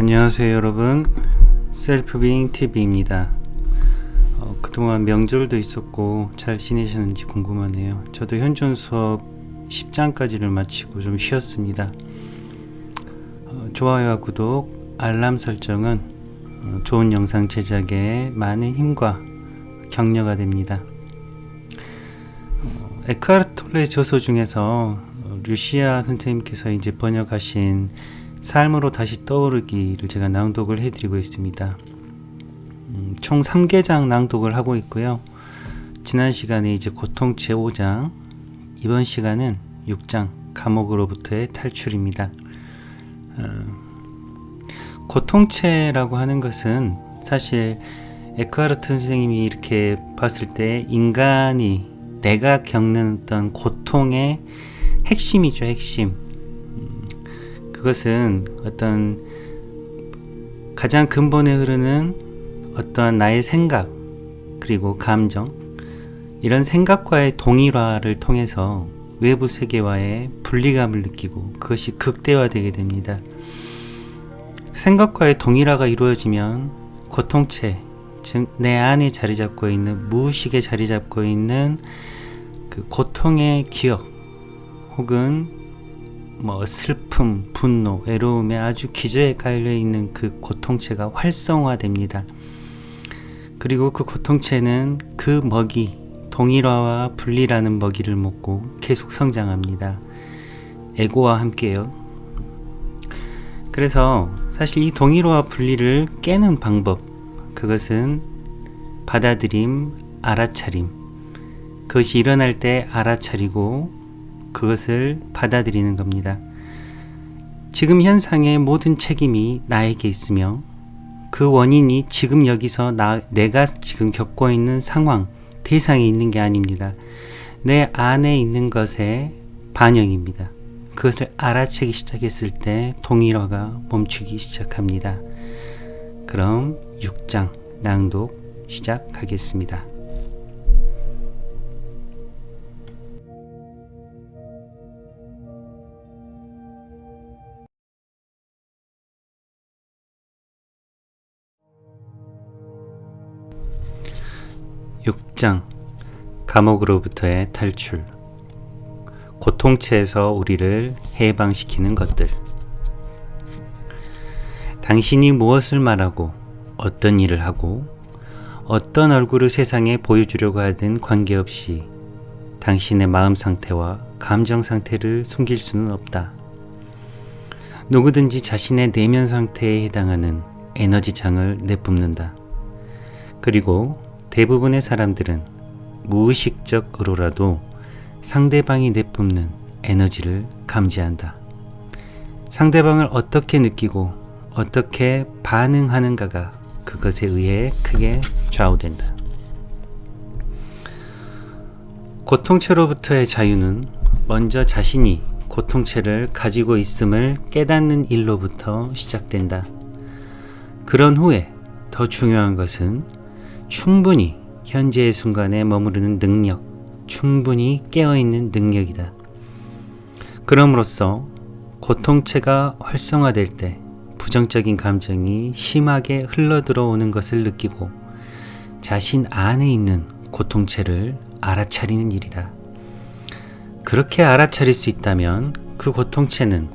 안녕하세요 여러분, 셀프빙TV입니다. 그동안 명절도 있었고 잘 지내셨는지 궁금하네요. 저도 현존 수업 10장까지를 마치고 좀 쉬었습니다. 좋아요와 구독, 알람 설정은 좋은 영상 제작에 많은 힘과 격려가 됩니다. 에크하르트 톨레의 저서 중에서 루시아 선생님께서 이제 번역하신 삶으로 다시 떠오르기를 제가 낭독을 해드리고 있습니다. 총 3개장 낭독을 하고 있고요. 지난 시간에 이제 고통체 5장, 이번 시간은 6장 감옥으로부터의 탈출입니다. 고통체라고 하는 것은 사실 에크하르트 선생님이 이렇게 봤을 때 인간이 내가 겪는 어떤 고통의 핵심이죠, 핵심. 그것은 어떤 가장 근본에 흐르는 어떠한 나의 생각 그리고 감정, 이런 생각과의 동일화를 통해서 외부 세계와의 분리감을 느끼고 그것이 극대화되게 됩니다. 생각과의 동일화가 이루어지면 고통체, 즉 내 안에 자리 잡고 있는, 무의식에 자리 잡고 있는 그 고통의 기억 혹은 슬픔, 분노, 외로움에 아주 기저에 깔려있는 그 고통체가 활성화됩니다. 그리고 그 고통체는 그 먹이, 동일화와 분리라는 먹이를 먹고 계속 성장합니다. 에고와 함께요. 그래서 사실 이 동일화와 분리를 깨는 방법, 그것은 받아들임, 알아차림. 그것이 일어날 때 알아차리고 그것을 받아들이는 겁니다. 지금 현상의 모든 책임이 나에게 있으며 그 원인이 지금 여기서 내가 지금 겪고 있는 상황, 대상에 있는 게 아닙니다. 내 안에 있는 것의 반영입니다. 그것을 알아채기 시작했을 때 동일화가 멈추기 시작합니다. 그럼 6장 낭독 시작하겠습니다. 감옥으로부터의 탈출. 고통체에서 우리를 해방시키는 것들. 당신이 무엇을 말하고 어떤 일을 하고 어떤 얼굴을 세상에 보여주려고 하든 관계없이 당신의 마음 상태와 감정 상태를 숨길 수는 없다. 누구든지 자신의 내면 상태에 해당하는 에너지 장을 내뿜는다. 그리고 대부분의 사람들은 무의식적으로라도 상대방이 내뿜는 에너지를 감지한다. 상대방을 어떻게 느끼고 어떻게 반응하는가가 그것에 의해 크게 좌우된다. 고통체로부터의 자유는 먼저 자신이 고통체를 가지고 있음을 깨닫는 일로부터 시작된다. 그런 후에 더 중요한 것은 충분히 현재의 순간에 머무르는 능력, 충분히 깨어있는 능력이다. 그럼으로써 고통체가 활성화될 때 부정적인 감정이 심하게 흘러들어오는 것을 느끼고 자신 안에 있는 고통체를 알아차리는 일이다. 그렇게 알아차릴 수 있다면 그 고통체는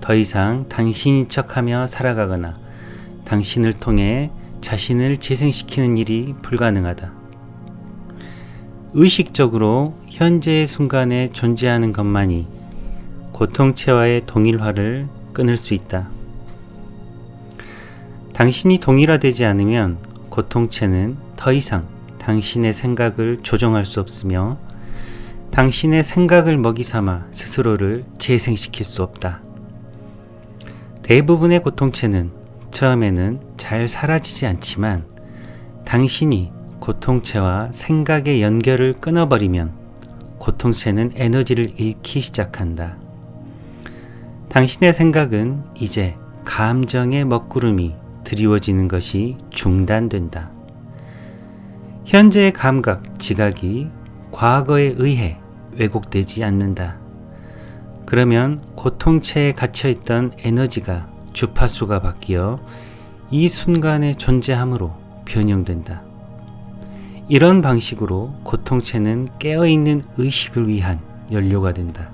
더 이상 당신인 척하며 살아가거나 당신을 통해 자신을 재생시키는 일이 불가능하다. 의식적으로 현재의 순간에 존재하는 것만이 고통체와의 동일화를 끊을 수 있다. 당신이 동일화되지 않으면 고통체는 더 이상 당신의 생각을 조정할 수 없으며 당신의 생각을 먹이 삼아 스스로를 재생시킬 수 없다. 대부분의 고통체는 처음에는 잘 사라지지 않지만 당신이 고통체와 생각의 연결을 끊어버리면 고통체는 에너지를 잃기 시작한다. 당신의 생각은 이제 감정의 먹구름이 드리워지는 것이 중단된다. 현재의 감각, 지각이 과거에 의해 왜곡되지 않는다. 그러면 고통체에 갇혀있던 에너지가 주파수가 바뀌어 이 순간의 존재함으로 변형된다. 이런 방식으로 고통체는 깨어있는 의식을 위한 연료가 된다.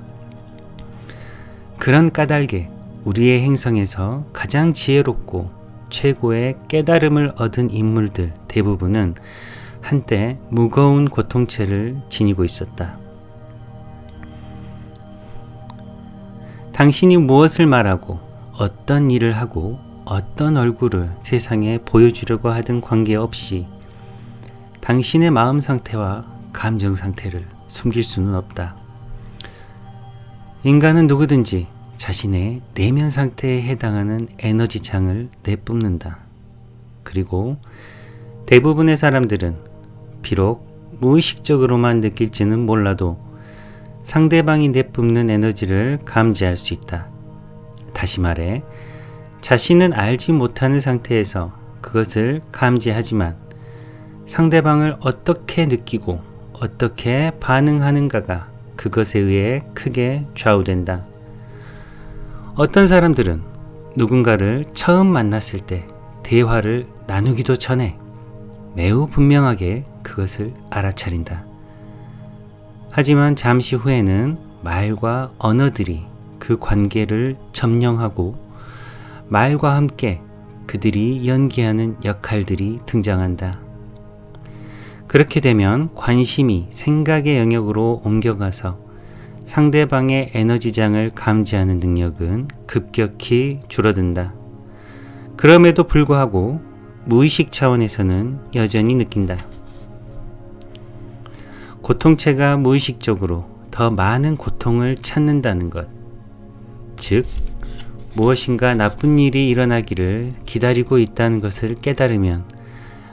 그런 까닭에 우리의 행성에서 가장 지혜롭고 최고의 깨달음을 얻은 인물들 대부분은 한때 무거운 고통체를 지니고 있었다. 당신이 무엇을 말하고 어떤 일을 하고 어떤 얼굴을 세상에 보여주려고 하든 관계없이 당신의 마음 상태와 감정 상태를 숨길 수는 없다. 인간은 누구든지 자신의 내면 상태에 해당하는 에너지 창을 내뿜는다. 그리고 대부분의 사람들은 비록 무의식적으로만 느낄지는 몰라도 상대방이 내뿜는 에너지를 감지할 수 있다. 다시 말해, 자신은 알지 못하는 상태에서 그것을 감지하지만 상대방을 어떻게 느끼고 어떻게 반응하는가가 그것에 의해 크게 좌우된다. 어떤 사람들은 누군가를 처음 만났을 때 대화를 나누기도 전에 매우 분명하게 그것을 알아차린다. 하지만 잠시 후에는 말과 언어들이 그 관계를 점령하고 말과 함께 그들이 연기하는 역할들이 등장한다. 그렇게 되면 관심이 생각의 영역으로 옮겨가서 상대방의 에너지장을 감지하는 능력은 급격히 줄어든다. 그럼에도 불구하고 무의식 차원에서는 여전히 느낀다. 고통체가 무의식적으로 더 많은 고통을 찾는다는 것, 즉 무엇인가 나쁜 일이 일어나기를 기다리고 있다는 것을 깨달으면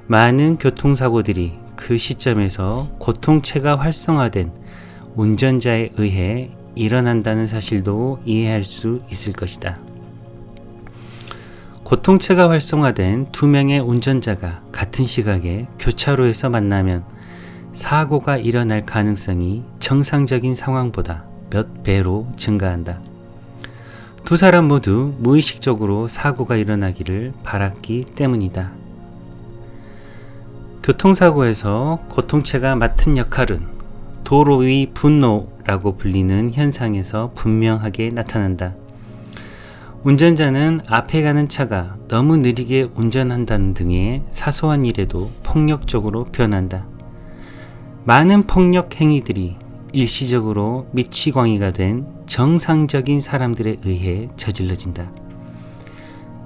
많은 교통사고들이 그 시점에서 고통체가 활성화된 운전자에 의해 일어난다는 사실도 이해할 수 있을 것이다. 고통체가 활성화된 두 명의 운전자가 같은 시각에 교차로에서 만나면 사고가 일어날 가능성이 정상적인 상황보다 몇 배로 증가한다. 두 사람 모두 무의식적으로 사고가 일어나기를 바랐기 때문이다. 교통사고에서 고통체가 맡은 역할은 도로 위 분노라고 불리는 현상에서 분명하게 나타난다. 운전자는 앞에 가는 차가 너무 느리게 운전한다는 등의 사소한 일에도 폭력적으로 변한다. 많은 폭력 행위들이 일시적으로 미치광이가 된 정상적인 사람들에 의해 저질러진다.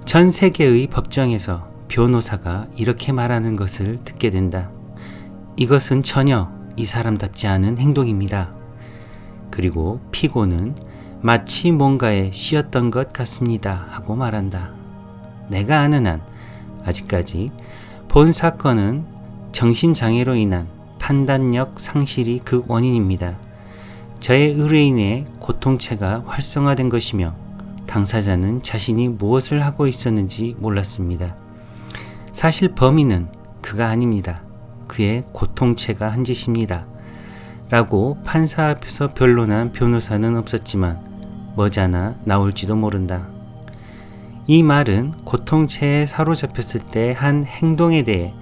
전 세계의 법정에서 변호사가 이렇게 말하는 것을 듣게 된다. 이것은 전혀 이 사람답지 않은 행동입니다. 그리고 피고는 마치 뭔가에 씌었던 것 같습니다 하고 말한다. 내가 아는 한 아직까지 본 사건은 정신장애로 인한 판단력 상실이 그 원인입니다. 저의 의뢰인의 고통체가 활성화된 것이며 당사자는 자신이 무엇을 하고 있었는지 몰랐습니다. 사실 범인은 그가 아닙니다. 그의 고통체가 한 짓입니다. 라고 판사 앞에서 변론한 변호사는 없었지만 머지않아 나올지도 모른다. 이 말은 고통체에 사로잡혔을 때 한 행동에 대해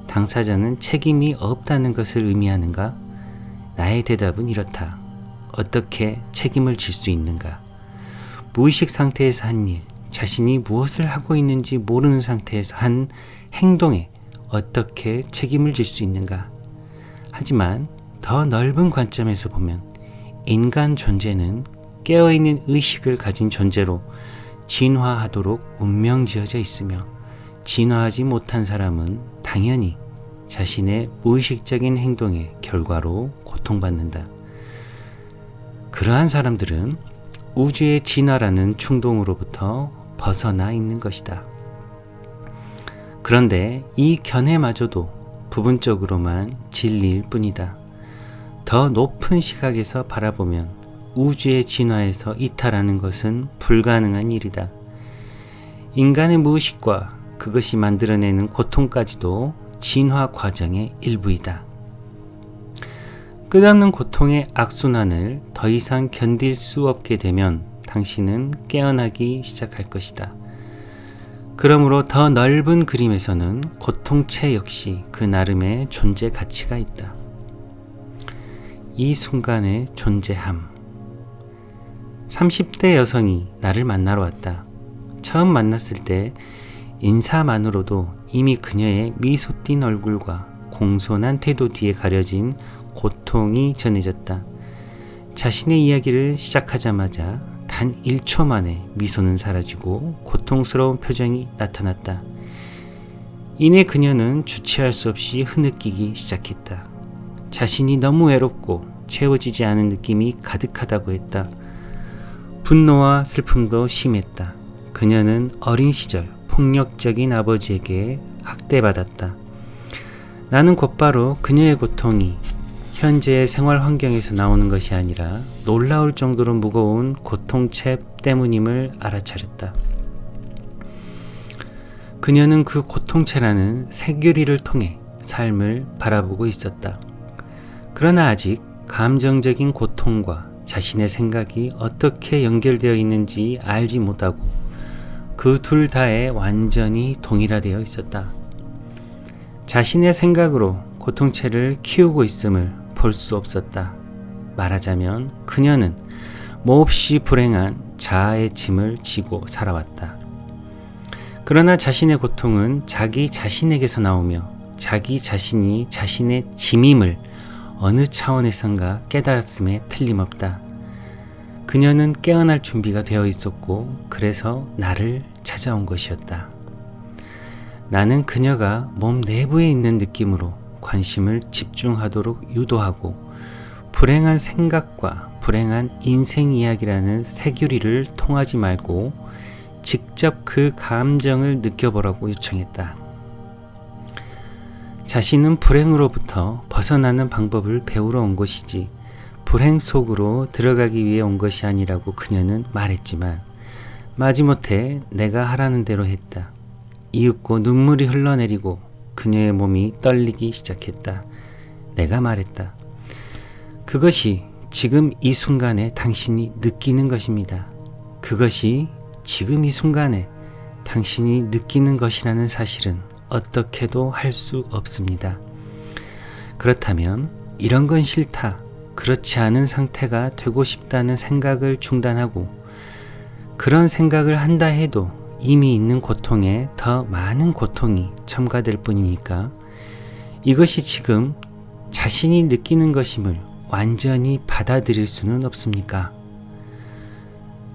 당사자는 책임이 없다는 것을 의미하는가? 나의 대답은 이렇다. 어떻게 책임을 질 수 있는가? 무의식 상태에서 한 일, 자신이 무엇을 하고 있는지 모르는 상태에서 한 행동에 어떻게 책임을 질 수 있는가? 하지만 더 넓은 관점에서 보면 인간 존재는 깨어있는 의식을 가진 존재로 진화하도록 운명지어져 있으며 진화하지 못한 사람은 당연히 자신의 무의식적인 행동의 결과로 고통받는다. 그러한 사람들은 우주의 진화라는 충동으로부터 벗어나 있는 것이다. 그런데 이 견해마저도 부분적으로만 진리일 뿐이다. 더 높은 시각에서 바라보면 우주의 진화에서 이탈하는 것은 불가능한 일이다. 인간의 무의식과 그것이 만들어내는 고통까지도 진화 과정의 일부이다. 끝없는 고통의 악순환을 더 이상 견딜 수 없게 되면 당신은 깨어나기 시작할 것이다. 그러므로 더 넓은 그림에서는 고통체 역시 그 나름의 존재 가치가 있다. 이 순간의 존재함. 30대 여성이 나를 만나러 왔다. 처음 만났을 때 인사만으로도 이미 그녀의 미소 띈 얼굴과 공손한 태도 뒤에 가려진 고통이 전해졌다. 자신의 이야기를 시작하자마자 단 1초 만에 미소는 사라지고 고통스러운 표정이 나타났다. 이내 그녀는 주체할 수 없이 흐느끼기 시작했다. 자신이 너무 외롭고 채워지지 않은 느낌이 가득하다고 했다. 분노와 슬픔도 심했다. 그녀는 어린 시절 폭력적인 아버지에게 학대받았다. 나는 곧바로 그녀의 고통이 현재의 생활 환경에서 나오는 것이 아니라 놀라울 정도로 무거운 고통체 때문임을 알아차렸다. 그녀는 그 고통체라는 새규리를 통해 삶을 바라보고 있었다. 그러나 아직 감정적인 고통과 자신의 생각이 어떻게 연결되어 있는지 알지 못하고 그 둘 다에 완전히 동일화되어 있었다. 자신의 생각으로 고통체를 키우고 있음을 볼 수 없었다. 말하자면 그녀는 몹시 불행한 자아의 짐을 지고 살아왔다. 그러나 자신의 고통은 자기 자신에게서 나오며 자기 자신이 자신의 짐임을 어느 차원에선가 깨달았음에 틀림없다. 그녀는 깨어날 준비가 되어 있었고 그래서 나를 찾아온 것이었다. 나는 그녀가 몸 내부에 있는 느낌으로 관심을 집중하도록 유도하고 불행한 생각과 불행한 인생 이야기라는 새규리를 통하지 말고 직접 그 감정을 느껴보라고 요청했다. 자신은 불행으로부터 벗어나는 방법을 배우러 온 것이지 불행 속으로 들어가기 위해 온 것이 아니라고 그녀는 말했지만 마지못해 내가 하라는 대로 했다. 이윽고 눈물이 흘러내리고 그녀의 몸이 떨리기 시작했다. 내가 말했다. 그것이 지금 이 순간에 당신이 느끼는 것입니다. 그것이 지금 이 순간에 당신이 느끼는 것이라는 사실은 어떻게도 할 수 없습니다. 그렇다면 이런 건 싫다, 그렇지 않은 상태가 되고 싶다는 생각을 중단하고 그런 생각을 한다 해도 이미 있는 고통에 더 많은 고통이 첨가될 뿐이니까 이것이 지금 자신이 느끼는 것임을 완전히 받아들일 수는 없습니까?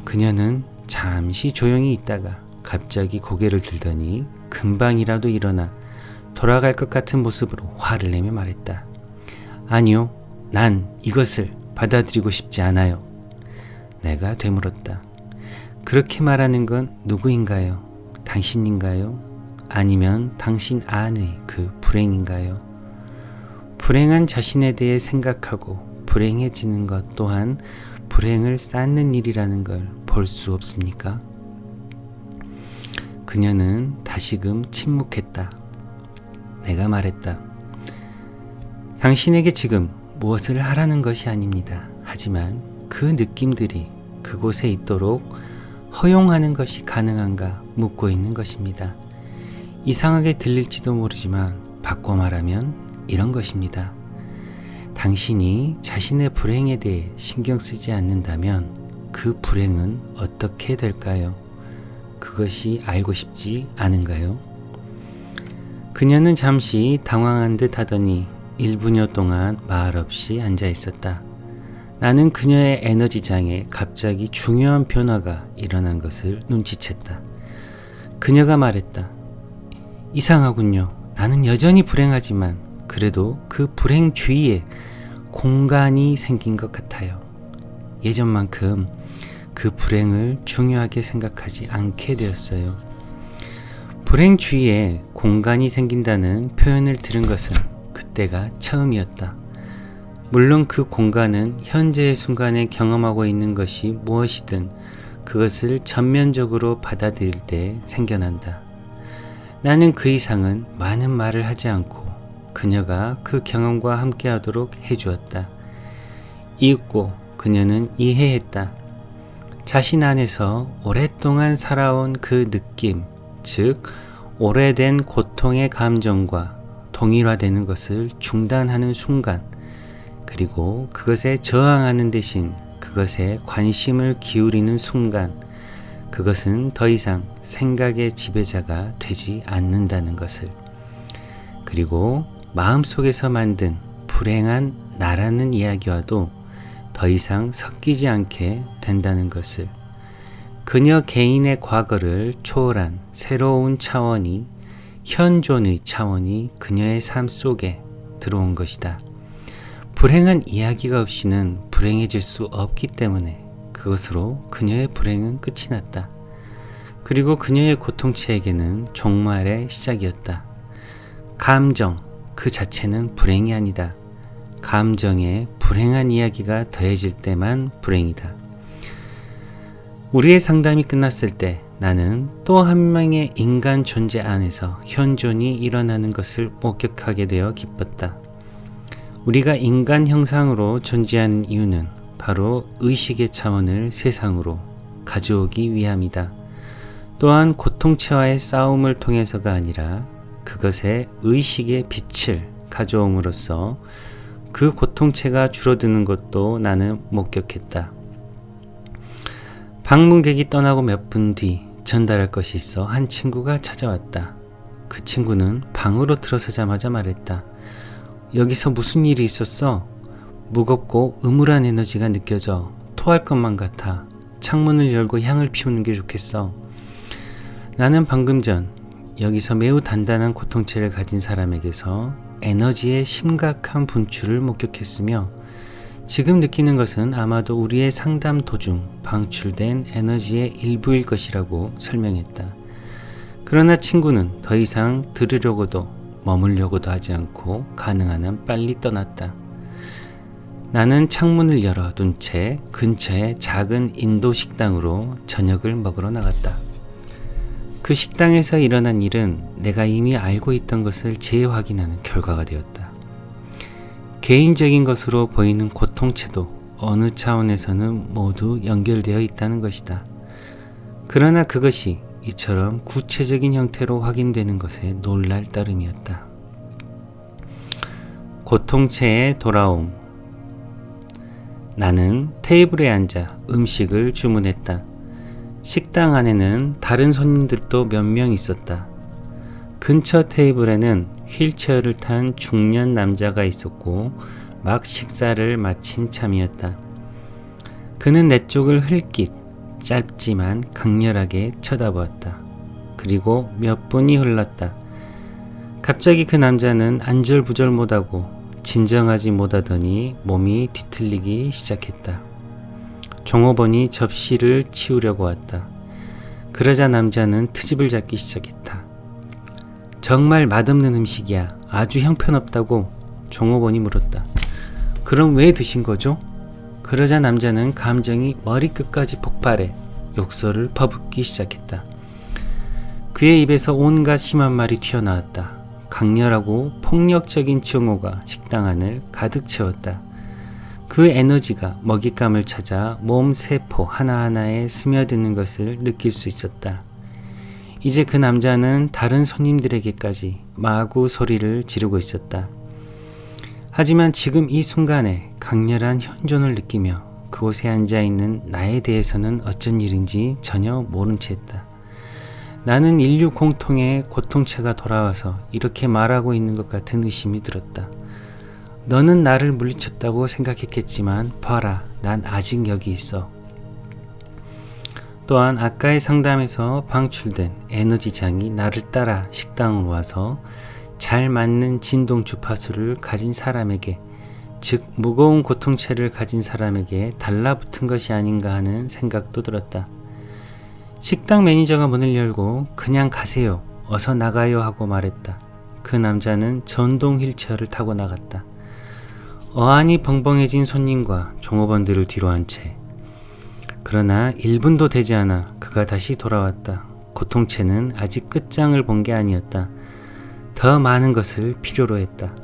그녀는 잠시 조용히 있다가 갑자기 고개를 들더니 금방이라도 일어나 돌아갈 것 같은 모습으로 화를 내며 말했다. 아니요, 난 이것을 받아들이고 싶지 않아요. 내가 되물었다. 그렇게 말하는 건 누구인가요? 당신인가요? 아니면 당신 안의 그 불행인가요? 불행한 자신에 대해 생각하고 불행해지는 것 또한 불행을 쌓는 일이라는 걸 볼 수 없습니까? 그녀는 다시금 침묵했다. 내가 말했다. 당신에게 지금 무엇을 하라는 것이 아닙니다. 하지만 그 느낌들이 그곳에 있도록 허용하는 것이 가능한가 묻고 있는 것입니다. 이상하게 들릴지도 모르지만 바꿔 말하면 이런 것입니다. 당신이 자신의 불행에 대해 신경 쓰지 않는다면 그 불행은 어떻게 될까요? 그것이 알고 싶지 않은가요? 그녀는 잠시 당황한 듯 하더니 1분여 동안 말없이 앉아 있었다. 나는 그녀의 에너지장에 갑자기 중요한 변화가 일어난 것을 눈치챘다. 그녀가 말했다. 이상하군요. 나는 여전히 불행하지만 그래도 그 불행 주위에 공간이 생긴 것 같아요. 예전만큼 그 불행을 중요하게 생각하지 않게 되었어요. 불행 주위에 공간이 생긴다는 표현을 들은 것은 그때가 처음이었다. 물론 그 공간은 현재의 순간에 경험하고 있는 것이 무엇이든 그것을 전면적으로 받아들일 때 생겨난다. 나는 그 이상은 많은 말을 하지 않고 그녀가 그 경험과 함께하도록 해주었다. 이윽고 그녀는 이해했다. 자신 안에서 오랫동안 살아온 그 느낌, 즉 오래된 고통의 감정과 동일화되는 것을 중단하는 순간, 그리고 그것에 저항하는 대신 그것에 관심을 기울이는 순간, 그것은 더 이상 생각의 지배자가 되지 않는다는 것을, 그리고 마음속에서 만든 불행한 나라는 이야기와도 더 이상 섞이지 않게 된다는 것을, 그녀 개인의 과거를 초월한 새로운 차원이, 현존의 차원이 그녀의 삶 속에 들어온 것이다. 불행한 이야기가 없이는 불행해질 수 없기 때문에 그것으로 그녀의 불행은 끝이 났다. 그리고 그녀의 고통체에게는 종말의 시작이었다. 감정 그 자체는 불행이 아니다. 감정에 불행한 이야기가 더해질 때만 불행이다. 우리의 상담이 끝났을 때 나는 또 한 명의 인간 존재 안에서 현존이 일어나는 것을 목격하게 되어 기뻤다. 우리가 인간 형상으로 존재하는 이유는 바로 의식의 차원을 세상으로 가져오기 위함이다. 또한 고통체와의 싸움을 통해서가 아니라 그것의 의식의 빛을 가져옴으로써 그 고통체가 줄어드는 것도 나는 목격했다. 방문객이 떠나고 몇 분 뒤 전달할 것이 있어 한 친구가 찾아왔다. 그 친구는 방으로 들어서자마자 말했다. 여기서 무슨 일이 있었어? 무겁고 음울한 에너지가 느껴져. 토할 것만 같아. 창문을 열고 향을 피우는 게 좋겠어. 나는 방금 전 여기서 매우 단단한 고통체를 가진 사람에게서 에너지의 심각한 분출을 목격했으며, 지금 느끼는 것은 아마도 우리의 상담 도중 방출된 에너지의 일부일 것이라고 설명했다. 그러나 친구는 더 이상 들으려고도 머물려고도 하지 않고 가능한 한 빨리 떠났다. 나는 창문을 열어둔 채 근처의 작은 인도 식당으로 저녁을 먹으러 나갔다. 그 식당에서 일어난 일은 내가 이미 알고 있던 것을 재확인하는 결과가 되었다. 개인적인 것으로 보이는 고통체도 어느 차원에서는 모두 연결되어 있다는 것이다. 그러나 그것이 이처럼 구체적인 형태로 확인되는 것에 놀랄 따름이었다. 고통체의 돌아옴. 나는 테이블에 앉아 음식을 주문했다. 식당 안에는 다른 손님들도 몇 명 있었다. 근처 테이블에는 휠체어를 탄 중년 남자가 있었고 막 식사를 마친 참이었다. 그는 내 쪽을 흘낏 짧지만 강렬하게 쳐다보았다. 그리고 몇 분이 흘렀다. 갑자기 그 남자는 안절부절 못하고 진정하지 못하더니 몸이 뒤틀리기 시작했다. 종업원이 접시를 치우려고 왔다. 그러자 남자는 트집을 잡기 시작했다. 정말 맛없는 음식이야. 아주 형편없다고 종업원이 물었다. 그럼 왜 드신 거죠? 그러자 남자는 감정이 머리끝까지 폭발해 욕설을 퍼붓기 시작했다. 그의 입에서 온갖 심한 말이 튀어나왔다. 강렬하고 폭력적인 증오가 식당 안을 가득 채웠다. 그 에너지가 먹잇감을 찾아 몸 세포 하나하나에 스며드는 것을 느낄 수 있었다. 이제 그 남자는 다른 손님들에게까지 마구 소리를 지르고 있었다. 하지만 지금 이 순간에 강렬한 현존을 느끼며 그곳에 앉아있는 나에 대해서는 어쩐 일인지 전혀 모른 채 했다. 나는 인류 공통의 고통체가 돌아와서 이렇게 말하고 있는 것 같은 의심이 들었다. 너는 나를 물리쳤다고 생각했겠지만 봐라, 난 아직 여기 있어. 또한 아까의 상담에서 방출된 에너지장이 나를 따라 식당으로 와서 잘 맞는 진동 주파수를 가진 사람에게, 즉 무거운 고통체를 가진 사람에게 달라붙은 것이 아닌가 하는 생각도 들었다. 식당 매니저가 문을 열고 그냥 가세요, 어서 나가요 하고 말했다. 그 남자는 전동 휠체어를 타고 나갔다. 어안이 벙벙해진 손님과 종업원들을 뒤로 한 채. 그러나 1분도 되지 않아 그가 다시 돌아왔다. 고통체는 아직 끝장을 본 게 아니었다. 더 많은 것을 필요로 했다.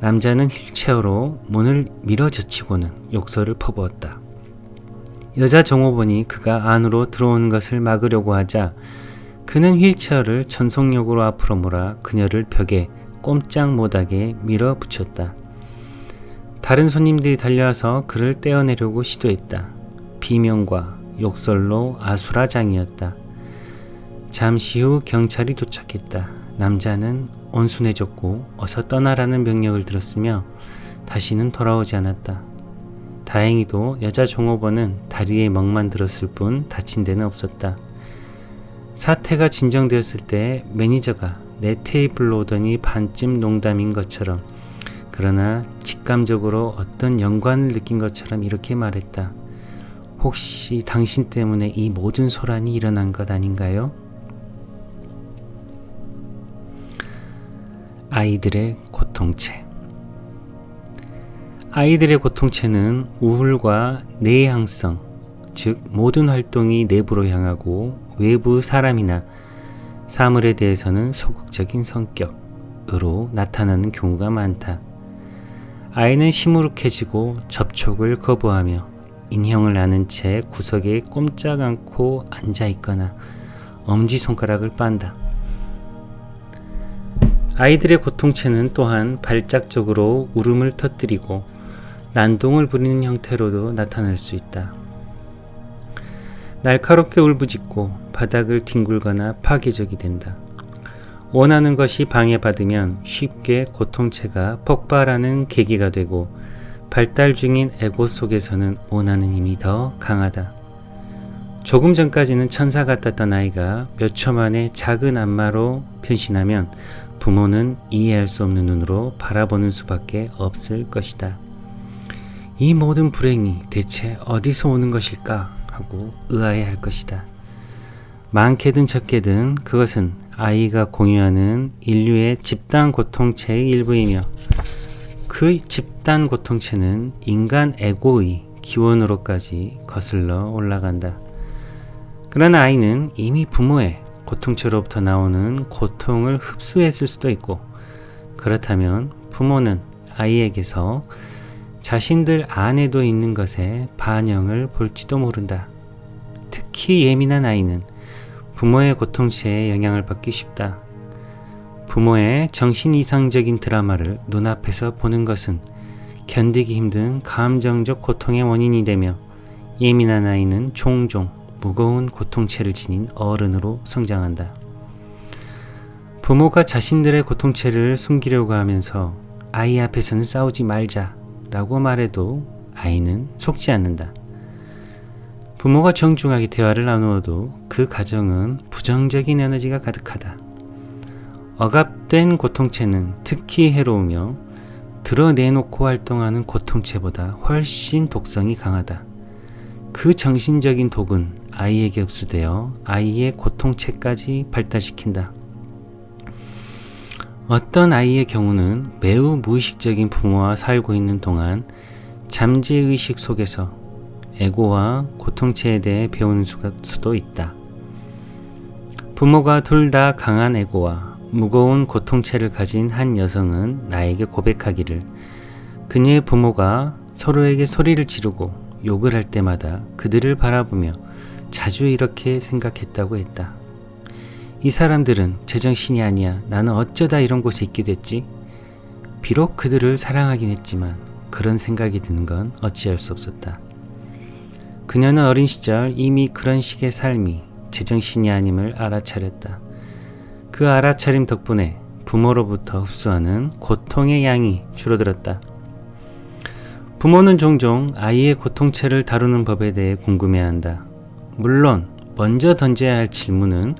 남자는 휠체어로 문을 밀어젖히고는 욕설을 퍼부었다. 여자 종업원이 그가 안으로 들어오는 것을 막으려고 하자 그는 휠체어를 전속력으로 앞으로 몰아 그녀를 벽에 꼼짝 못하게 밀어붙였다. 다른 손님들이 달려와서 그를 떼어내려고 시도했다. 비명과 욕설로 아수라장이었다. 잠시 후 경찰이 도착했다. 남자는 온순해졌고 어서 떠나라는 명령을 들었으며 다시는 돌아오지 않았다. 다행히도 여자 종업원은 다리에 멍만 들었을 뿐 다친 데는 없었다. 사태가 진정되었을 때 매니저가 내 테이블로 오더니 반쯤 농담인 것처럼, 그러나 직감적으로 어떤 연관을 느낀 것처럼 이렇게 말했다. 혹시 당신 때문에 이 모든 소란이 일어난 것 아닌가요? 아이들의 고통체. 아이들의 고통체는 우울과 내향성, 즉 모든 활동이 내부로 향하고 외부 사람이나 사물에 대해서는 소극적인 성격으로 나타나는 경우가 많다. 아이는 시무룩해지고 접촉을 거부하며 인형을 안은 채 구석에 꼼짝 않고 앉아있거나 엄지손가락을 빤다. 아이들의 고통체는 또한 발작적으로 울음을 터뜨리고 난동을 부리는 형태로도 나타날 수 있다. 날카롭게 울부짖고 바닥을 뒹굴거나 파괴적이 된다. 원하는 것이 방해받으면 쉽게 고통체가 폭발하는 계기가 되고, 발달 중인 에고 속에서는 원하는 힘이 더 강하다. 조금 전까지는 천사 같았던 아이가 몇 초 만에 작은 악마로 변신하면 부모는 이해할 수 없는 눈으로 바라보는 수밖에 없을 것이다. 이 모든 불행이 대체 어디서 오는 것일까 하고 의아해할 것이다. 많게든 적게든 그것은 아이가 공유하는 인류의 집단 고통체의 일부이며, 그 집단 고통체는 인간 에고의 기원으로까지 거슬러 올라간다. 그러나 아이는 이미 부모의 고통체로부터 나오는 고통을 흡수했을 수도 있고, 그렇다면 부모는 아이에게서 자신들 안에도 있는 것에 반영을 볼지도 모른다. 특히 예민한 아이는 부모의 고통체에 영향을 받기 쉽다. 부모의 정신 이상적인 드라마를 눈앞에서 보는 것은 견디기 힘든 감정적 고통의 원인이 되며, 예민한 아이는 종종 무거운 고통체를 지닌 어른으로 성장한다. 부모가 자신들의 고통체를 숨기려고 하면서 아이 앞에서는 싸우지 말자 라고 말해도 아이는 속지 않는다. 부모가 정중하게 대화를 나누어도 그 가정은 부정적인 에너지가 가득하다. 억압된 고통체는 특히 해로우며 드러내놓고 활동하는 고통체보다 훨씬 독성이 강하다. 그 정신적인 독은 아이에게 흡수되어 아이의 고통체까지 발달시킨다. 어떤 아이의 경우는 매우 무의식적인 부모와 살고 있는 동안 잠재의식 속에서 에고와 고통체에 대해 배우는 수도 있다. 부모가 둘 다 강한 에고와 무거운 고통체를 가진 한 여성은 나에게 고백하기를, 그녀의 부모가 서로에게 소리를 지르고 욕을 할 때마다 그들을 바라보며 자주 이렇게 생각했다고 했다. 이 사람들은 제정신이 아니야. 나는 어쩌다 이런 곳에 있게 됐지? 비록 그들을 사랑하긴 했지만 그런 생각이 드는 건 어찌할 수 없었다. 그녀는 어린 시절 이미 그런 식의 삶이 제정신이 아님을 알아차렸다. 그 알아차림 덕분에 부모로부터 흡수하는 고통의 양이 줄어들었다. 부모는 종종 아이의 고통체를 다루는 법에 대해 궁금해한다. 물론 먼저 던져야 할 질문은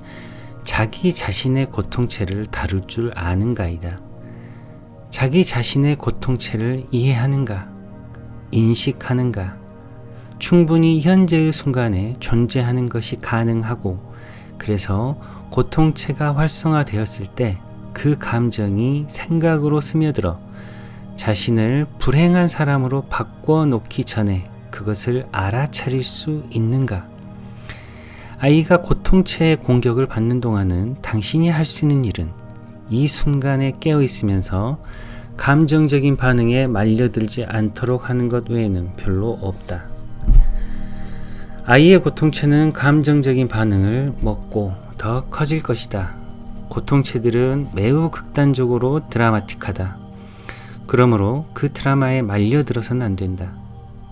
자기 자신의 고통체를 다룰 줄 아는가이다. 자기 자신의 고통체를 이해하는가? 인식하는가? 충분히 현재의 순간에 존재하는 것이 가능하고, 그래서 고통체가 활성화되었을 때 그 감정이 생각으로 스며들어 자신을 불행한 사람으로 바꿔놓기 전에 그것을 알아차릴 수 있는가? 아이가 고통체의 공격을 받는 동안은 당신이 할 수 있는 일은 이 순간에 깨어있으면서 감정적인 반응에 말려들지 않도록 하는 것 외에는 별로 없다. 아이의 고통체는 감정적인 반응을 먹고 더 커질 것이다. 고통체들은 매우 극단적으로 드라마틱하다. 그러므로 그 드라마에 말려들어서는 안 된다.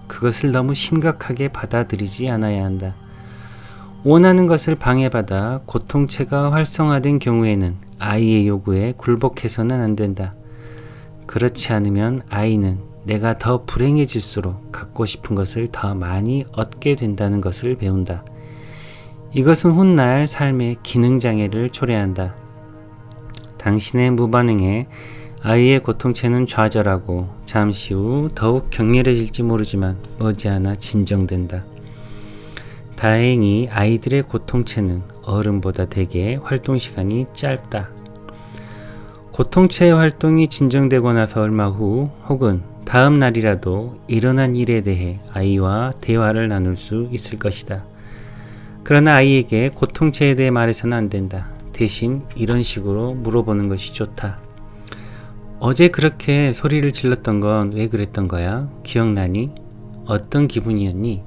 그것을 너무 심각하게 받아들이지 않아야 한다. 원하는 것을 방해받아 고통체가 활성화된 경우에는 아이의 요구에 굴복해서는 안 된다. 그렇지 않으면 아이는 내가 더 불행해질수록 갖고 싶은 것을 더 많이 얻게 된다는 것을 배운다. 이것은 훗날 삶의 기능장애를 초래한다. 당신의 무반응에 아이의 고통체는 좌절하고 잠시 후 더욱 격렬해질지 모르지만 머지않아 진정된다. 다행히 아이들의 고통체는 어른보다 대개 활동시간이 짧다. 고통체의 활동이 진정되고 나서 얼마 후 혹은 다음 날이라도 일어난 일에 대해 아이와 대화를 나눌 수 있을 것이다. 그러나 아이에게 고통체에 대해 말해서는 안 된다. 대신 이런 식으로 물어보는 것이 좋다. 어제 그렇게 소리를 질렀던 건 왜 그랬던 거야? 기억나니? 어떤 기분이었니?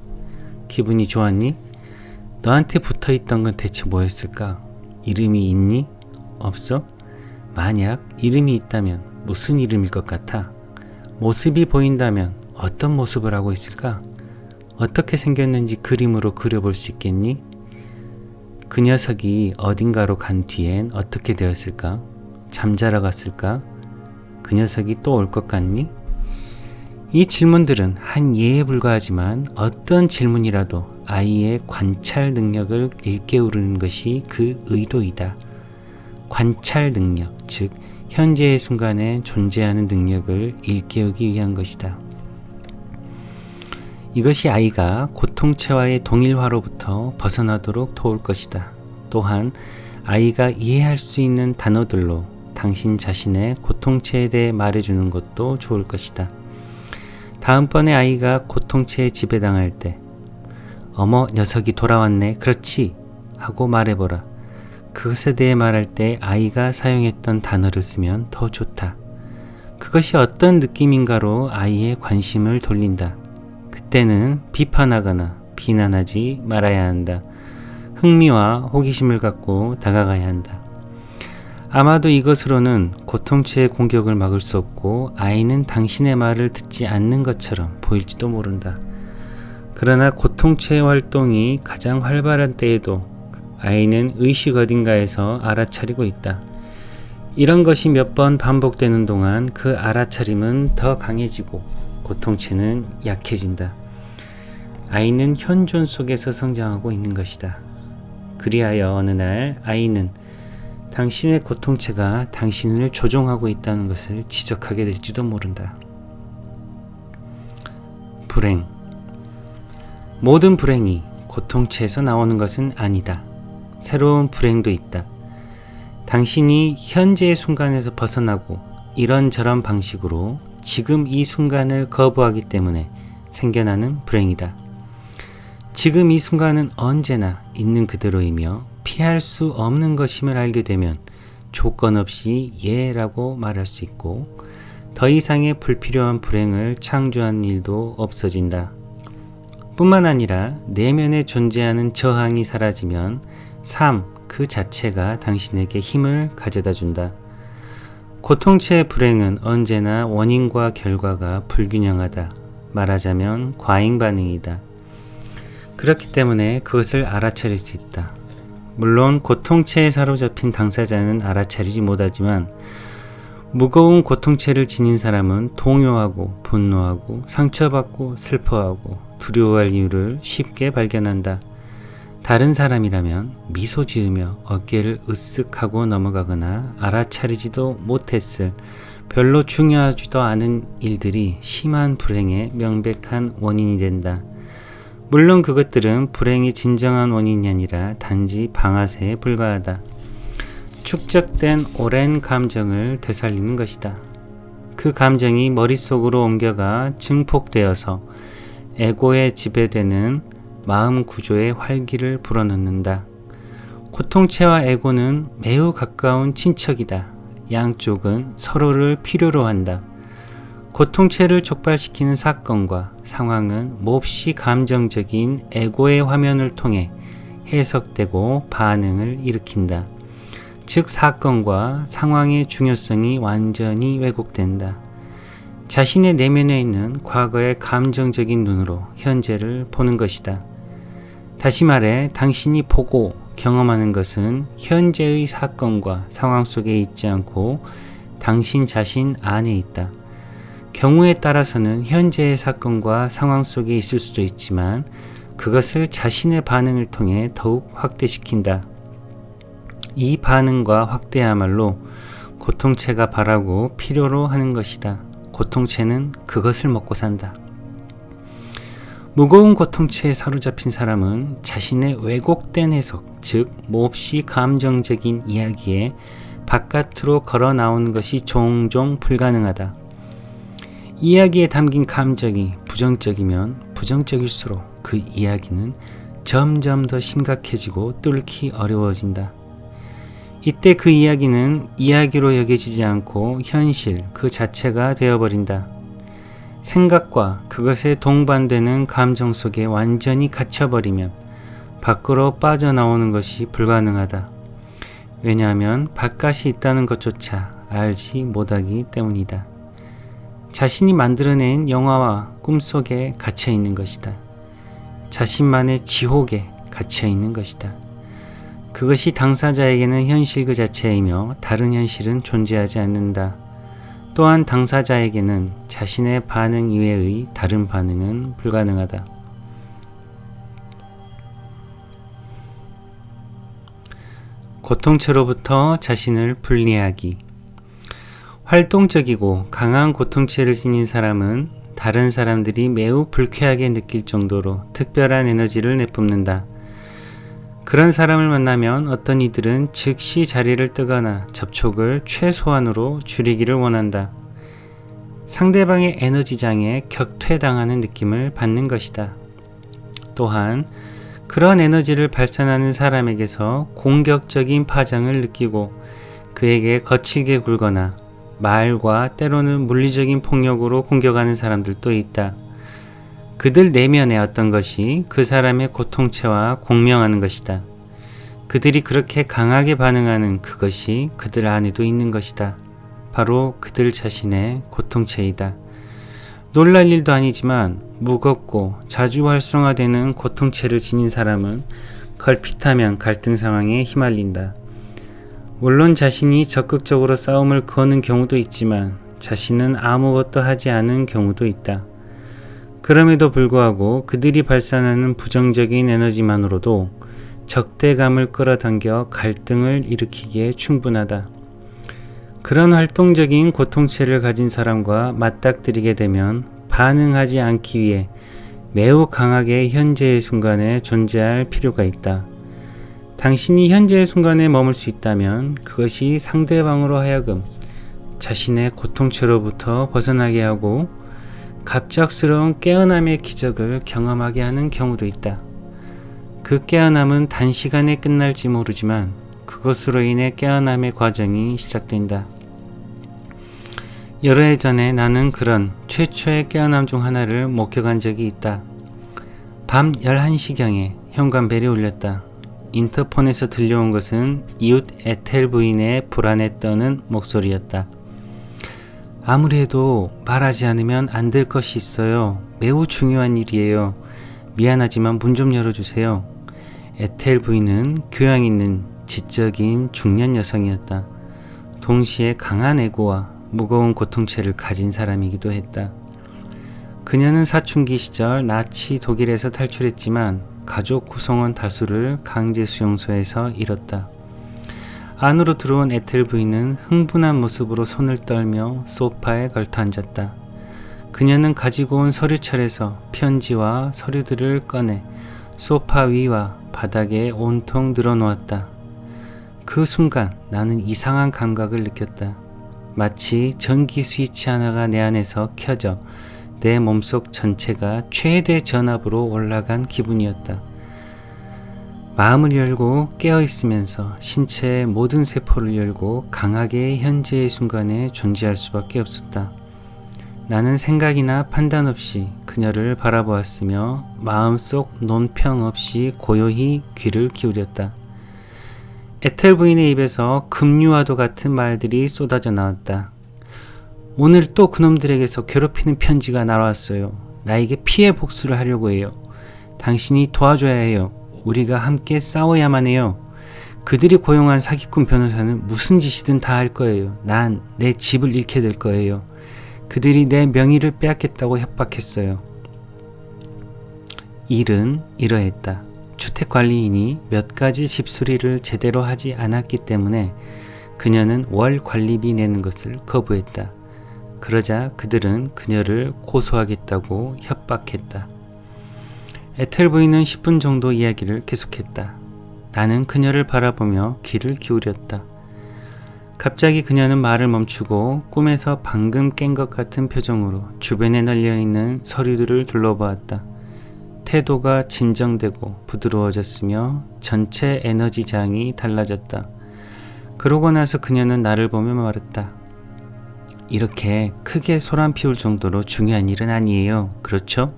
기분이 좋았니? 너한테 붙어있던 건 대체 뭐였을까? 이름이 있니? 없어? 만약 이름이 있다면 무슨 이름일 것 같아? 모습이 보인다면 어떤 모습을 하고 있을까? 어떻게 생겼는지 그림으로 그려볼 수 있겠니? 그 녀석이 어딘가로 간 뒤엔 어떻게 되었을까? 잠자러 갔을까? 그 녀석이 또 올 것 같니? 이 질문들은 한 예에 불과하지만 어떤 질문이라도 아이의 관찰 능력을 일깨우는 것이 그 의도이다. 관찰 능력, 즉 현재의 순간에 존재하는 능력을 일깨우기 위한 것이다. 이것이 아이가 고통체와의 동일화로부터 벗어나도록 도울 것이다. 또한 아이가 이해할 수 있는 단어들로 당신 자신의 고통체에 대해 말해주는 것도 좋을 것이다. 다음번에 아이가 고통체에 지배당할 때 어머 녀석이 돌아왔네 그렇지 하고 말해보라. 그것에 대해 말할 때 아이가 사용했던 단어를 쓰면 더 좋다. 그것이 어떤 느낌인가로 아이의 관심을 돌린다. 그때는 비판하거나 비난하지 말아야 한다. 흥미와 호기심을 갖고 다가가야 한다. 아마도 이것으로는 고통체의 공격을 막을 수 없고 아이는 당신의 말을 듣지 않는 것처럼 보일지도 모른다. 그러나 고통체의 활동이 가장 활발한 때에도 아이는 의식 어딘가에서 알아차리고 있다. 이런 것이 몇 번 반복되는 동안 그 알아차림은 더 강해지고 고통체는 약해진다. 아이는 현존 속에서 성장하고 있는 것이다. 그리하여 어느 날 아이는 당신의 고통체가 당신을 조종하고 있다는 것을 지적하게 될지도 모른다. 불행. 모든 불행이 고통체에서 나오는 것은 아니다. 새로운 불행도 있다. 당신이 현재의 순간에서 벗어나고 이런저런 방식으로 지금 이 순간을 거부하기 때문에 생겨나는 불행이다. 지금 이 순간은 언제나 있는 그대로이며 피할 수 없는 것임을 알게 되면 조건 없이 예라고 말할 수 있고 더 이상의 불필요한 불행을 창조한 일도 없어진다. 뿐만 아니라 내면에 존재하는 저항이 사라지면 삶 그 자체가 당신에게 힘을 가져다 준다. 고통체의 불행은 언제나 원인과 결과가 불균형하다. 말하자면 과잉 반응이다. 그렇기 때문에 그것을 알아차릴 수 있다. 물론 고통체에 사로잡힌 당사자는 알아차리지 못하지만 무거운 고통체를 지닌 사람은 동요하고 분노하고 상처받고 슬퍼하고 두려워할 이유를 쉽게 발견한다. 다른 사람이라면 미소 지으며 어깨를 으쓱하고 넘어가거나 알아차리지도 못했을 별로 중요하지도 않은 일들이 심한 불행의 명백한 원인이 된다. 물론 그것들은 불행이 진정한 원인이 아니라 단지 방아쇠에 불과하다. 축적된 오랜 감정을 되살리는 것이다. 그 감정이 머릿속으로 옮겨가 증폭되어서 에고에 지배되는 마음 구조의 활기를 불어넣는다. 고통체와 에고는 매우 가까운 친척이다. 양쪽은 서로를 필요로 한다. 고통체를 촉발시키는 사건과 상황은 몹시 감정적인 에고의 화면을 통해 해석되고 반응을 일으킨다. 즉 사건과 상황의 중요성이 완전히 왜곡된다. 자신의 내면에 있는 과거의 감정적인 눈으로 현재를 보는 것이다. 다시 말해 당신이 보고 경험하는 것은 현재의 사건과 상황 속에 있지 않고 당신 자신 안에 있다. 경우에 따라서는 현재의 사건과 상황 속에 있을 수도 있지만 그것을 자신의 반응을 통해 더욱 확대시킨다. 이 반응과 확대야말로 고통체가 바라고 필요로 하는 것이다. 고통체는 그것을 먹고 산다. 무거운 고통체에 사로잡힌 사람은 자신의 왜곡된 해석, 즉 몹시 감정적인 이야기에 바깥으로 걸어 나오는 것이 종종 불가능하다. 이야기에 담긴 감정이 부정적이면 부정적일수록 그 이야기는 점점 더 심각해지고 뚫기 어려워진다. 이때 그 이야기는 이야기로 여겨지지 않고 현실 그 자체가 되어버린다. 생각과 그것에 동반되는 감정 속에 완전히 갇혀버리면 밖으로 빠져나오는 것이 불가능하다. 왜냐하면 바깥이 있다는 것조차 알지 못하기 때문이다. 자신이 만들어낸 영화와 꿈속에 갇혀있는 것이다. 자신만의 지옥에 갇혀있는 것이다. 그것이 당사자에게는 현실 그 자체이며 다른 현실은 존재하지 않는다. 또한 당사자에게는 자신의 반응 이외의 다른 반응은 불가능하다. 고통체로부터 자신을 분리하기. 활동적이고 강한 고통체를 지닌 사람은 다른 사람들이 매우 불쾌하게 느낄 정도로 특별한 에너지를 내뿜는다. 그런 사람을 만나면 어떤 이들은 즉시 자리를 뜨거나 접촉을 최소한으로 줄이기를 원한다. 상대방의 에너지장에 격퇴당하는 느낌을 받는 것이다. 또한 그런 에너지를 발산하는 사람에게서 공격적인 파장을 느끼고 그에게 거칠게 굴거나 말과 때로는 물리적인 폭력으로 공격하는 사람들도 있다. 그들 내면의 어떤 것이 그 사람의 고통체와 공명하는 것이다. 그들이 그렇게 강하게 반응하는 그것이 그들 안에도 있는 것이다. 바로 그들 자신의 고통체이다. 놀랄 일도 아니지만 무겁고 자주 활성화되는 고통체를 지닌 사람은 걸핏하면 갈등 상황에 휘말린다. 물론 자신이 적극적으로 싸움을 거는 경우도 있지만 자신은 아무것도 하지 않은 경우도 있다. 그럼에도 불구하고 그들이 발산하는 부정적인 에너지만으로도 적대감을 끌어당겨 갈등을 일으키기에 충분하다. 그런 활동적인 고통체를 가진 사람과 맞닥뜨리게 되면 반응하지 않기 위해 매우 강하게 현재의 순간에 존재할 필요가 있다. 당신이 현재의 순간에 머물 수 있다면 그것이 상대방으로 하여금 자신의 고통체로부터 벗어나게 하고 갑작스러운 깨어남의 기적을 경험하게 하는 경우도 있다. 그 깨어남은 단시간에 끝날지 모르지만 그것으로 인해 깨어남의 과정이 시작된다. 여러 해 전에 나는 그런 최초의 깨어남 중 하나를 목격한 적이 있다. 밤 11시경에 현관벨이 울렸다. 인터폰에서 들려온 것은 이웃 에텔 부인의 불안에 떠는 목소리였다. 아무리 해도 말하지 않으면 안 될 것이 있어요. 매우 중요한 일이에요. 미안하지만 문 좀 열어주세요. 에텔 부인은 교양 있는 지적인 중년 여성이었다. 동시에 강한 에고와 무거운 고통체를 가진 사람이기도 했다. 그녀는 사춘기 시절 나치 독일에서 탈출했지만 가족 구성원 다수를 강제 수용소에서 잃었다. 안으로 들어온 에텔 부인은 흥분한 모습으로 손을 떨며 소파에 걸터 앉았다. 그녀는 가지고 온 서류철에서 편지와 서류들을 꺼내 소파 위와 바닥에 온통 늘어놓았다. 그 순간 나는 이상한 감각을 느꼈다. 마치 전기 스위치 하나가 내 안에서 켜져 내 몸속 전체가 최대 전압으로 올라간 기분이었다. 마음을 열고 깨어있으면서 신체의 모든 세포를 열고 강하게 현재의 순간에 존재할 수밖에 없었다. 나는 생각이나 판단 없이 그녀를 바라보았으며 마음속 논평 없이 고요히 귀를 기울였다. 에텔 부인의 입에서 급류와도 같은 말들이 쏟아져 나왔다. 오늘 또 그놈들에게서 괴롭히는 편지가 날아왔어요. 나에게 피해 복수를 하려고 해요. 당신이 도와줘야 해요. 우리가 함께 싸워야만 해요. 그들이 고용한 사기꾼 변호사는 무슨 짓이든 다 할 거예요. 난 내 집을 잃게 될 거예요. 그들이 내 명의를 빼앗겠다고 협박했어요. 일은 이러했다. 주택관리인이 몇 가지 집수리를 제대로 하지 않았기 때문에 그녀는 월 관리비 내는 것을 거부했다. 그러자 그들은 그녀를 고소하겠다고 협박했다. 에텔 부인은 10분 정도 이야기를 계속했다. 나는 그녀를 바라보며 귀를 기울였다. 갑자기 그녀는 말을 멈추고 꿈에서 방금 깬 것 같은 표정으로 주변에 널려있는 서류들을 둘러보았다. 태도가 진정되고 부드러워졌으며 전체 에너지장이 달라졌다. 그러고 나서 그녀는 나를 보며 말했다. 이렇게 크게 소란 피울 정도로 중요한 일은 아니에요. 그렇죠?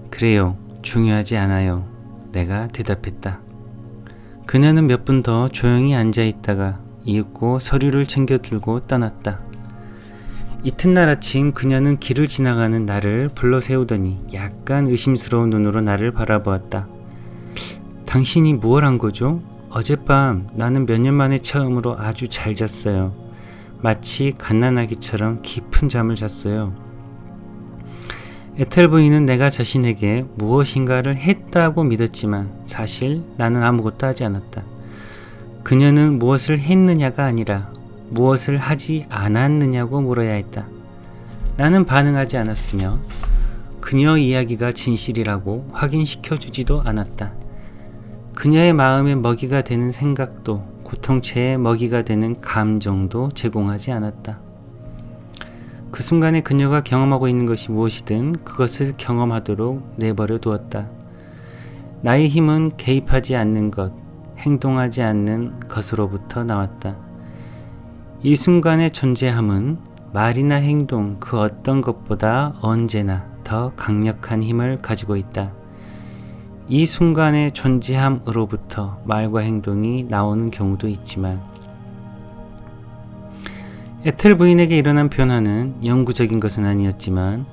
그래요. 중요하지 않아요. 내가 대답했다. 그녀는 몇 분 더 조용히 앉아있다가 이윽고 서류를 챙겨 들고 떠났다. 이튿날 아침 그녀는 길을 지나가는 나를 불러 세우더니 약간 의심스러운 눈으로 나를 바라보았다. 당신이 무얼 한 거죠? 어젯밤 나는 몇 년 만에 처음으로 아주 잘 잤어요. 마치 갓난아기처럼 깊은 잠을 잤어요. 에텔 부인은 내가 자신에게 무엇인가를 했다고 믿었지만 사실 나는 아무것도 하지 않았다. 그녀는 무엇을 했느냐가 아니라 무엇을 하지 않았느냐고 물어야 했다. 나는 반응하지 않았으며 그녀 이야기가 진실이라고 확인시켜주지도 않았다. 그녀의 마음에 먹이가 되는 생각도 고통체에 먹이가 되는 감정도 제공하지 않았다. 그 순간에 그녀가 경험하고 있는 것이 무엇이든 그것을 경험하도록 내버려 두었다. 나의 힘은 개입하지 않는 것, 행동하지 않는 것으로부터 나왔다. 이 순간의 존재함은 말이나 행동 그 어떤 것보다 언제나 더 강력한 힘을 가지고 있다. 이 순간의 존재함으로부터 말과 행동이 나오는 경우도 있지만 에텔 부인에게 일어난 변화는 영구적인 것은 아니었지만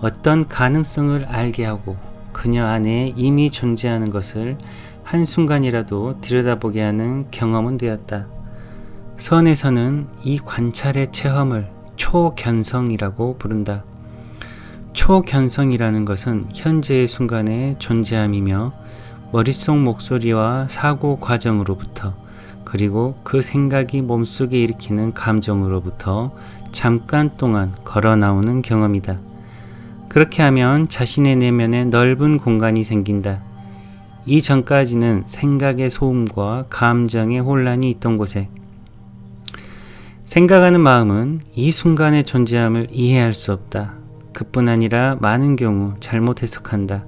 어떤 가능성을 알게 하고 그녀 안에 이미 존재하는 것을 한순간이라도 들여다보게 하는 경험은 되었다. 선에서는 이 관찰의 체험을 초견성이라고 부른다. 초견성이라는 것은 현재의 순간의 존재함이며 머릿속 목소리와 사고 과정으로부터 그리고 그 생각이 몸속에 일으키는 감정으로부터 잠깐 동안 걸어 나오는 경험이다. 그렇게 하면 자신의 내면에 넓은 공간이 생긴다. 이전까지는 생각의 소음과 감정의 혼란이 있던 곳에 생각하는 마음은 이 순간의 존재함을 이해할 수 없다. 그뿐 아니라 많은 경우 잘못 해석한다.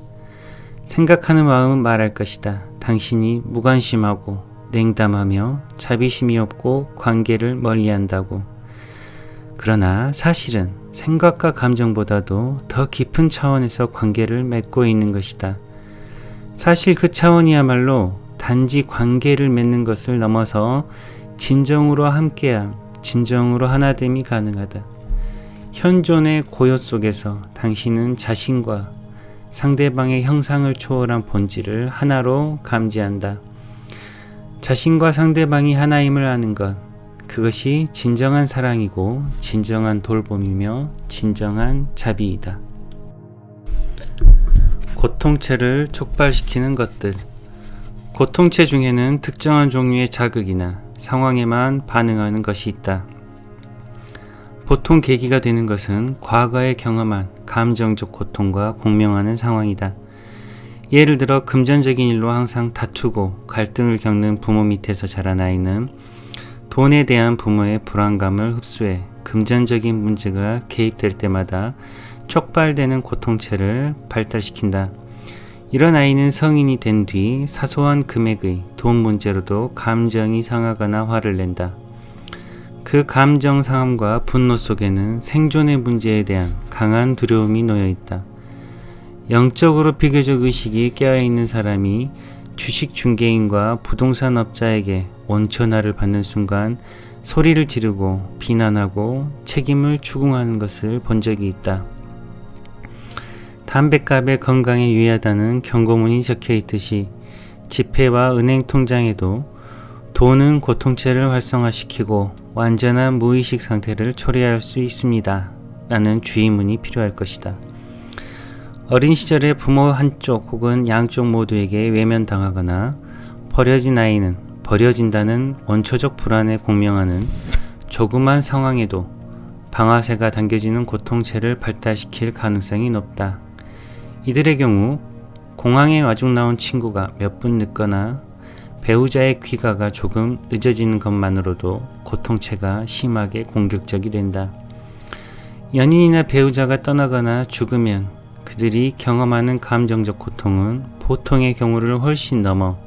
생각하는 마음은 말할 것이다. 당신이 무관심하고 냉담하며 자비심이 없고 관계를 멀리한다고. 그러나 사실은 생각과 감정보다도 더 깊은 차원에서 관계를 맺고 있는 것이다. 사실 그 차원이야말로 단지 관계를 맺는 것을 넘어서 진정으로 함께함, 진정으로 하나됨이 가능하다. 현존의 고요 속에서 당신은 자신과 상대방의 형상을 초월한 본질을 하나로 감지한다. 자신과 상대방이 하나임을 아는 것, 그것이 진정한 사랑이고 진정한 돌봄이며 진정한 자비이다. 고통체를 촉발시키는 것들. 고통체 중에는 특정한 종류의 자극이나 상황에만 반응하는 것이 있다. 보통 계기가 되는 것은 과거에 경험한 감정적 고통과 공명하는 상황이다. 예를 들어 금전적인 일로 항상 다투고 갈등을 겪는 부모 밑에서 자란 아이는 돈에 대한 부모의 불안감을 흡수해 금전적인 문제가 개입될 때마다 촉발되는 고통체를 발달시킨다. 이런 아이는 성인이 된 뒤 사소한 금액의 돈 문제로도 감정이 상하거나 화를 낸다. 그 감정 상함과 분노 속에는 생존의 문제에 대한 강한 두려움이 놓여 있다. 영적으로 비교적 의식이 깨어있는 사람이 주식 중개인과 부동산 업자에게 원천화를 받는 순간 소리를 지르고 비난하고 책임을 추궁하는 것을 본 적이 있다. 담뱃값에 건강에 유의하다는 경고문이 적혀 있듯이 지폐와 은행 통장에도 돈은 고통체를 활성화시키고 완전한 무의식 상태를 초래할 수 있습니다. 라는 주의문이 필요할 것이다. 어린 시절에 부모 한쪽 혹은 양쪽 모두에게 외면당하거나 버려진 아이는 버려진다는 원초적 불안에 공명하는 조그만 상황에도 방아쇠가 당겨지는 고통체를 발달시킬 가능성이 높다. 이들의 경우 공항에 마중 나온 친구가 몇 분 늦거나 배우자의 귀가가 조금 늦어지는 것만으로도 고통체가 심하게 공격적이 된다. 연인이나 배우자가 떠나거나 죽으면 그들이 경험하는 감정적 고통은 보통의 경우를 훨씬 넘어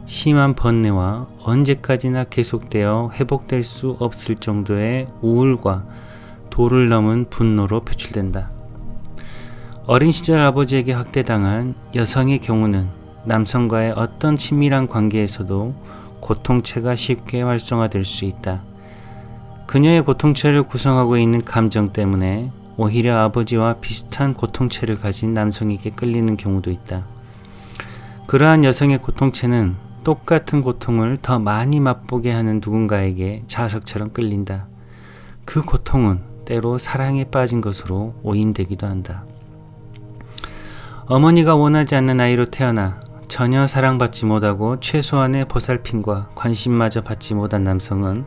심한 번뇌와 언제까지나 계속되어 회복될 수 없을 정도의 우울과 도를 넘은 분노로 표출된다. 어린 시절 아버지에게 학대당한 여성의 경우는 남성과의 어떤 친밀한 관계에서도 고통체가 쉽게 활성화될 수 있다. 그녀의 고통체를 구성하고 있는 감정 때문에 오히려 아버지와 비슷한 고통체를 가진 남성에게 끌리는 경우도 있다. 그러한 여성의 고통체는 똑같은 고통을 더 많이 맛보게 하는 누군가에게 자석처럼 끌린다. 그 고통은 때로 사랑에 빠진 것으로 오인되기도 한다. 어머니가 원하지 않는 아이로 태어나 전혀 사랑받지 못하고 최소한의 보살핌과 관심마저 받지 못한 남성은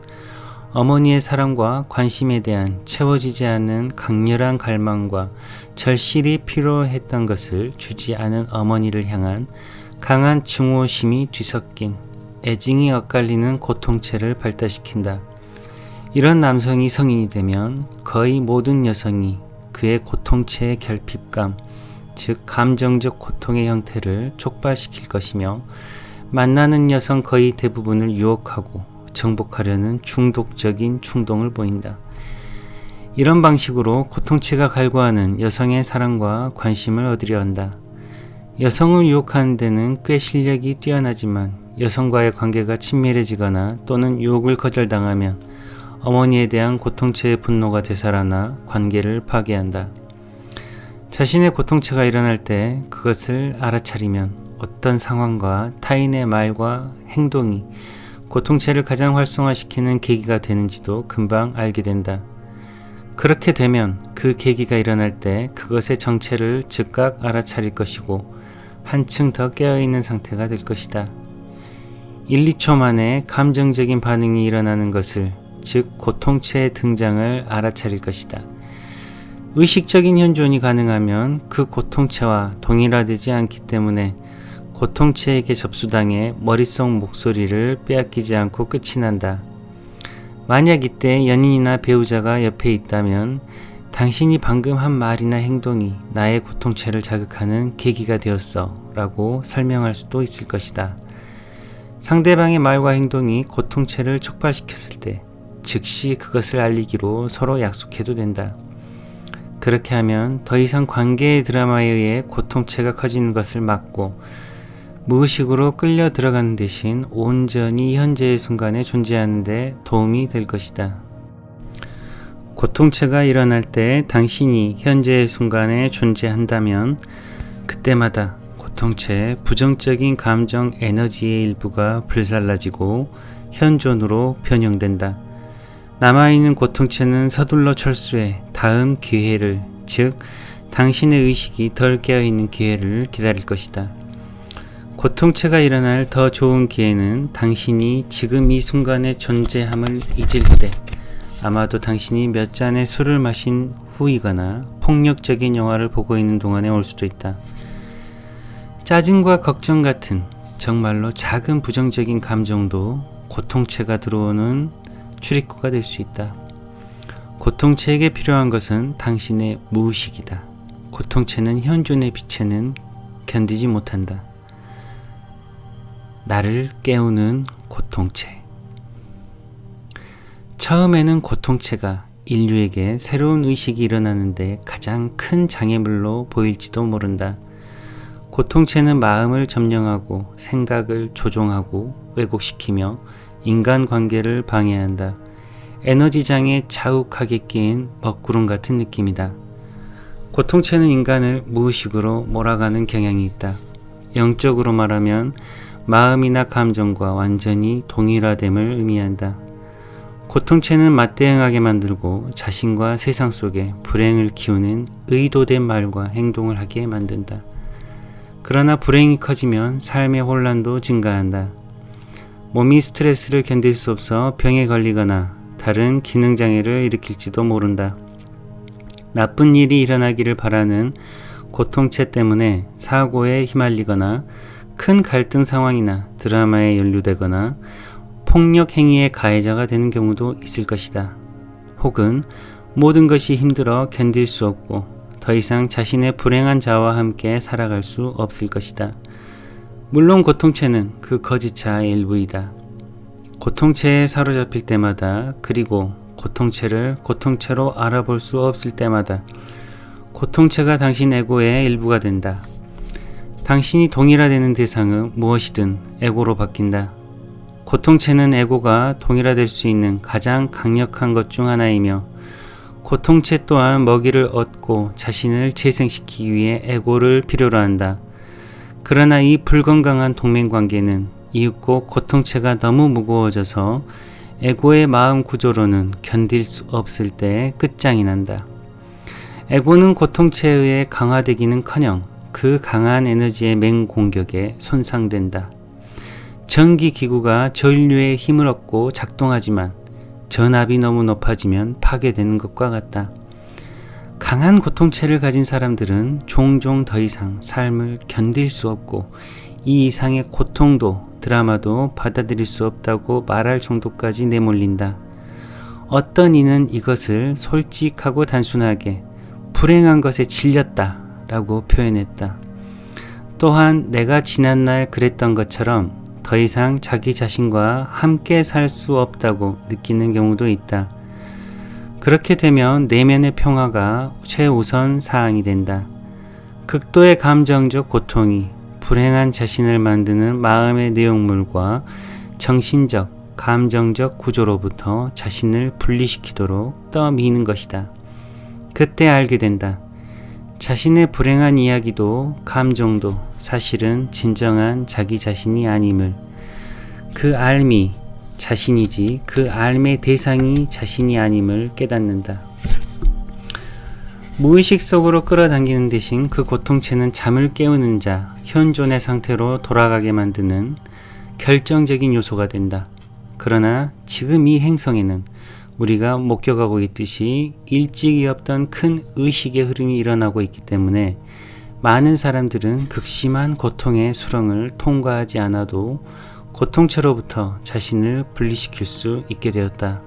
어머니의 사랑과 관심에 대한 채워지지 않는 강렬한 갈망과 절실히 필요했던 것을 주지 않은 어머니를 향한 강한 증오심이 뒤섞인 애증이 엇갈리는 고통체를 발달시킨다. 이런 남성이 성인이 되면 거의 모든 여성이 그의 고통체의 결핍감, 즉 감정적 고통의 형태를 촉발시킬 것이며 만나는 여성 거의 대부분을 유혹하고 정복하려는 중독적인 충동을 보인다. 이런 방식으로 고통체가 갈구하는 여성의 사랑과 관심을 얻으려 한다. 여성을 유혹하는 데는 꽤 실력이 뛰어나지만 여성과의 관계가 친밀해지거나 또는 유혹을 거절당하면 어머니에 대한 고통체의 분노가 되살아나 관계를 파괴한다. 자신의 고통체가 일어날 때 그것을 알아차리면 어떤 상황과 타인의 말과 행동이 고통체를 가장 활성화시키는 계기가 되는지도 금방 알게 된다. 그렇게 되면 그 계기가 일어날 때 그것의 정체를 즉각 알아차릴 것이고 한층 더 깨어있는 상태가 될 것이다. 1, 2초 만에 감정적인 반응이 일어나는 것을, 즉 고통체의 등장을 알아차릴 것이다. 의식적인 현존이 가능하면 그 고통체와 동일화되지 않기 때문에 고통체에게 접수당해 머릿속 목소리를 빼앗기지 않고 끝이 난다. 만약 이때 연인이나 배우자가 옆에 있다면 당신이 방금 한 말이나 행동이 나의 고통체를 자극하는 계기가 되었어 라고 설명할 수도 있을 것이다. 상대방의 말과 행동이 고통체를 촉발시켰을 때 즉시 그것을 알리기로 서로 약속해도 된다. 그렇게 하면 더 이상 관계의 드라마에 의해 고통체가 커지는 것을 막고 무의식으로 끌려 들어가는 대신 온전히 현재의 순간에 존재하는 데 도움이 될 것이다. 고통체가 일어날 때 당신이 현재의 순간에 존재한다면 그때마다 고통체의 부정적인 감정 에너지의 일부가 불살라지고 현존으로 변형된다. 남아있는 고통체는 서둘러 철수해 다음 기회를, 즉 당신의 의식이 덜 깨어있는 기회를 기다릴 것이다. 고통체가 일어날 더 좋은 기회는 당신이 지금 이 순간의 존재함을 잊을 때, 아마도 당신이 몇 잔의 술을 마신 후이거나 폭력적인 영화를 보고 있는 동안에 올 수도 있다. 짜증과 걱정 같은 정말로 작은 부정적인 감정도 고통체가 들어오는 출입구가 될 수 있다. 고통체에게 필요한 것은 당신의 무의식이다. 고통체는 현존의 빛에는 견디지 못한다. 나를 깨우는 고통체. 처음에는 고통체가 인류에게 새로운 의식이 일어나는데 가장 큰 장애물로 보일지도 모른다. 고통체는 마음을 점령하고 생각을 조종하고 왜곡시키며 인간관계를 방해한다. 에너지장에 자욱하게 끼인 먹구름 같은 느낌이다. 고통체는 인간을 무의식으로 몰아가는 경향이 있다. 영적으로 말하면 마음이나 감정과 완전히 동일화됨을 의미한다. 고통체는 맞대응하게 만들고 자신과 세상 속에 불행을 키우는 의도된 말과 행동을 하게 만든다. 그러나 불행이 커지면 삶의 혼란도 증가한다. 몸이 스트레스를 견딜 수 없어 병에 걸리거나 다른 기능장애를 일으킬지도 모른다. 나쁜 일이 일어나기를 바라는 고통체 때문에 사고에 휘말리거나 큰 갈등 상황이나 드라마에 연루되거나 폭력 행위의 가해자가 되는 경우도 있을 것이다. 혹은 모든 것이 힘들어 견딜 수 없고 더 이상 자신의 불행한 자와 함께 살아갈 수 없을 것이다. 물론 고통체는 그 거짓차의 일부이다. 고통체에 사로잡힐 때마다 그리고 고통체를 고통체로 알아볼 수 없을 때마다 고통체가 당신 에고의 일부가 된다. 당신이 동일화되는 대상은 무엇이든 에고로 바뀐다. 고통체는 에고가 동일화될 수 있는 가장 강력한 것 중 하나이며 고통체 또한 먹이를 얻고 자신을 재생시키기 위해 에고를 필요로 한다. 그러나 이 불건강한 동맹관계는 이윽고 고통체가 너무 무거워져서 에고의 마음 구조로는 견딜 수 없을 때 끝장이 난다. 에고는 고통체에 의해 강화되기는커녕 그 강한 에너지의 맹공격에 손상된다. 전기기구가 전류의 힘을 얻고 작동하지만 전압이 너무 높아지면 파괴되는 것과 같다. 강한 고통체를 가진 사람들은 종종 더 이상 삶을 견딜 수 없고 이 이상의 고통도 드라마도 받아들일 수 없다고 말할 정도까지 내몰린다. 어떤 이는 이것을 솔직하고 단순하게 불행한 것에 질렸다 라고 표현했다. 또한 내가 지난날 그랬던 것처럼 더 이상 자기 자신과 함께 살 수 없다고 느끼는 경우도 있다. 그렇게 되면 내면의 평화가 최우선 사항이 된다. 극도의 감정적 고통이 불행한 자신을 만드는 마음의 내용물과 정신적, 감정적 구조로부터 자신을 분리시키도록 떠미는 것이다. 그때 알게 된다. 자신의 불행한 이야기도 감정도 사실은 진정한 자기 자신이 아님을, 그 알미 자신이지 그 알미의 대상이 자신이 아님을 깨닫는다. 무의식 속으로 끌어당기는 대신 그 고통체는 잠을 깨우는 자, 현존의 상태로 돌아가게 만드는 결정적인 요소가 된다. 그러나 지금 이 행성에는 우리가 목격하고 있듯이 일찍이 없던 큰 의식의 흐름이 일어나고 있기 때문에 많은 사람들은 극심한 고통의 수렁을 통과하지 않아도 고통체로부터 자신을 분리시킬 수 있게 되었다.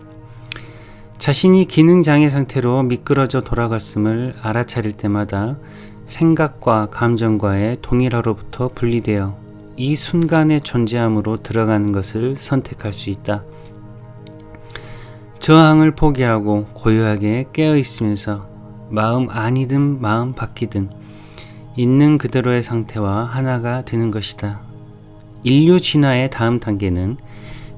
자신이 기능장애 상태로 미끄러져 돌아갔음을 알아차릴 때마다 생각과 감정과의 동일화로부터 분리되어 이 순간의 존재함으로 들어가는 것을 선택할 수 있다. 저항을 포기하고 고요하게 깨어있으면서 마음 안이든 마음 밖이든 있는 그대로의 상태와 하나가 되는 것이다. 인류 진화의 다음 단계는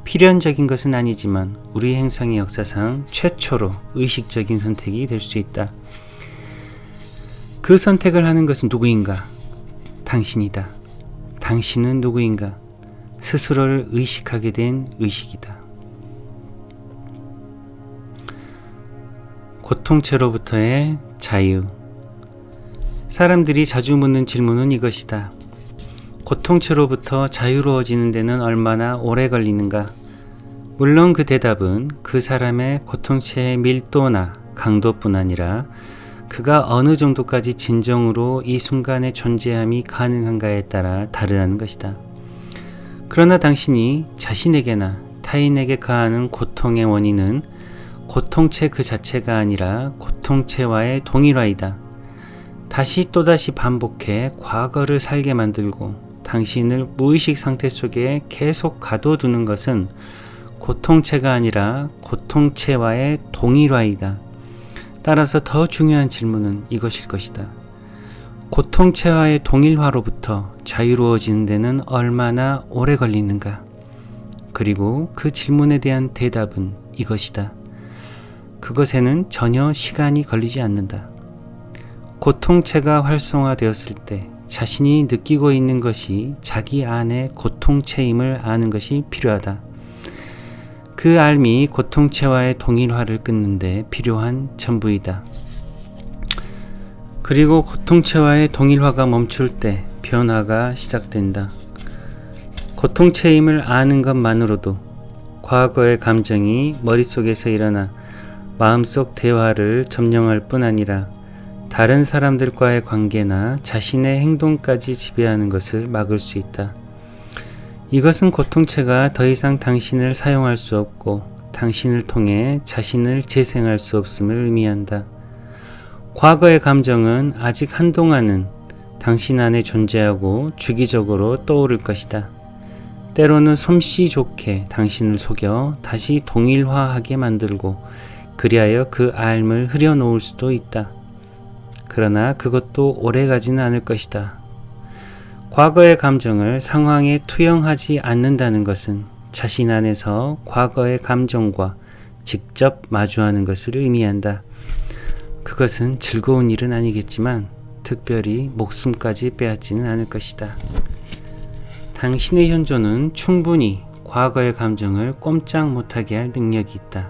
필연적인 것은 아니지만 우리 행성의 역사상 최초로 의식적인 선택이 될 수 있다. 그 선택을 하는 것은 누구인가? 당신이다. 당신은 누구인가? 스스로를 의식하게 된 의식이다. 고통체로부터의 자유. 사람들이 자주 묻는 질문은 이것이다. 고통체로부터 자유로워지는 데는 얼마나 오래 걸리는가? 물론 그 대답은 그 사람의 고통체의 밀도나 강도뿐 아니라 그가 어느 정도까지 진정으로 이 순간의 존재함이 가능한가에 따라 다르다는 것이다. 그러나 당신이 자신에게나 타인에게 가하는 고통의 원인은 고통체 그 자체가 아니라 고통체와의 동일화이다. 다시 또다시 반복해 과거를 살게 만들고 당신을 무의식 상태 속에 계속 가둬두는 것은 고통체가 아니라 고통체와의 동일화이다. 따라서 더 중요한 질문은 이것일 것이다. 고통체와의 동일화로부터 자유로워지는 데는 얼마나 오래 걸리는가? 그리고 그 질문에 대한 대답은 이것이다. 그것에는 전혀 시간이 걸리지 않는다. 고통체가 활성화되었을 때 자신이 느끼고 있는 것이 자기 안의 고통체임을 아는 것이 필요하다. 그 알미 고통체와의 동일화를 끊는 데 필요한 전부이다. 그리고 고통체와의 동일화가 멈출 때 변화가 시작된다. 고통체임을 아는 것만으로도 과거의 감정이 머릿속에서 일어나 마음속 대화를 점령할 뿐 아니라 다른 사람들과의 관계나 자신의 행동까지 지배하는 것을 막을 수 있다. 이것은 고통체가 더 이상 당신을 사용할 수 없고 당신을 통해 자신을 재생할 수 없음을 의미한다. 과거의 감정은 아직 한동안은 당신 안에 존재하고 주기적으로 떠오를 것이다. 때로는 솜씨 좋게 당신을 속여 다시 동일화하게 만들고 그리하여 그 알을 흐려놓을 수도 있다. 그러나 그것도 오래가지는 않을 것이다. 과거의 감정을 상황에 투영하지 않는다는 것은 자신 안에서 과거의 감정과 직접 마주하는 것을 의미한다. 그것은 즐거운 일은 아니겠지만 특별히 목숨까지 빼앗지는 않을 것이다. 당신의 현존은 충분히 과거의 감정을 꼼짝 못하게 할 능력이 있다.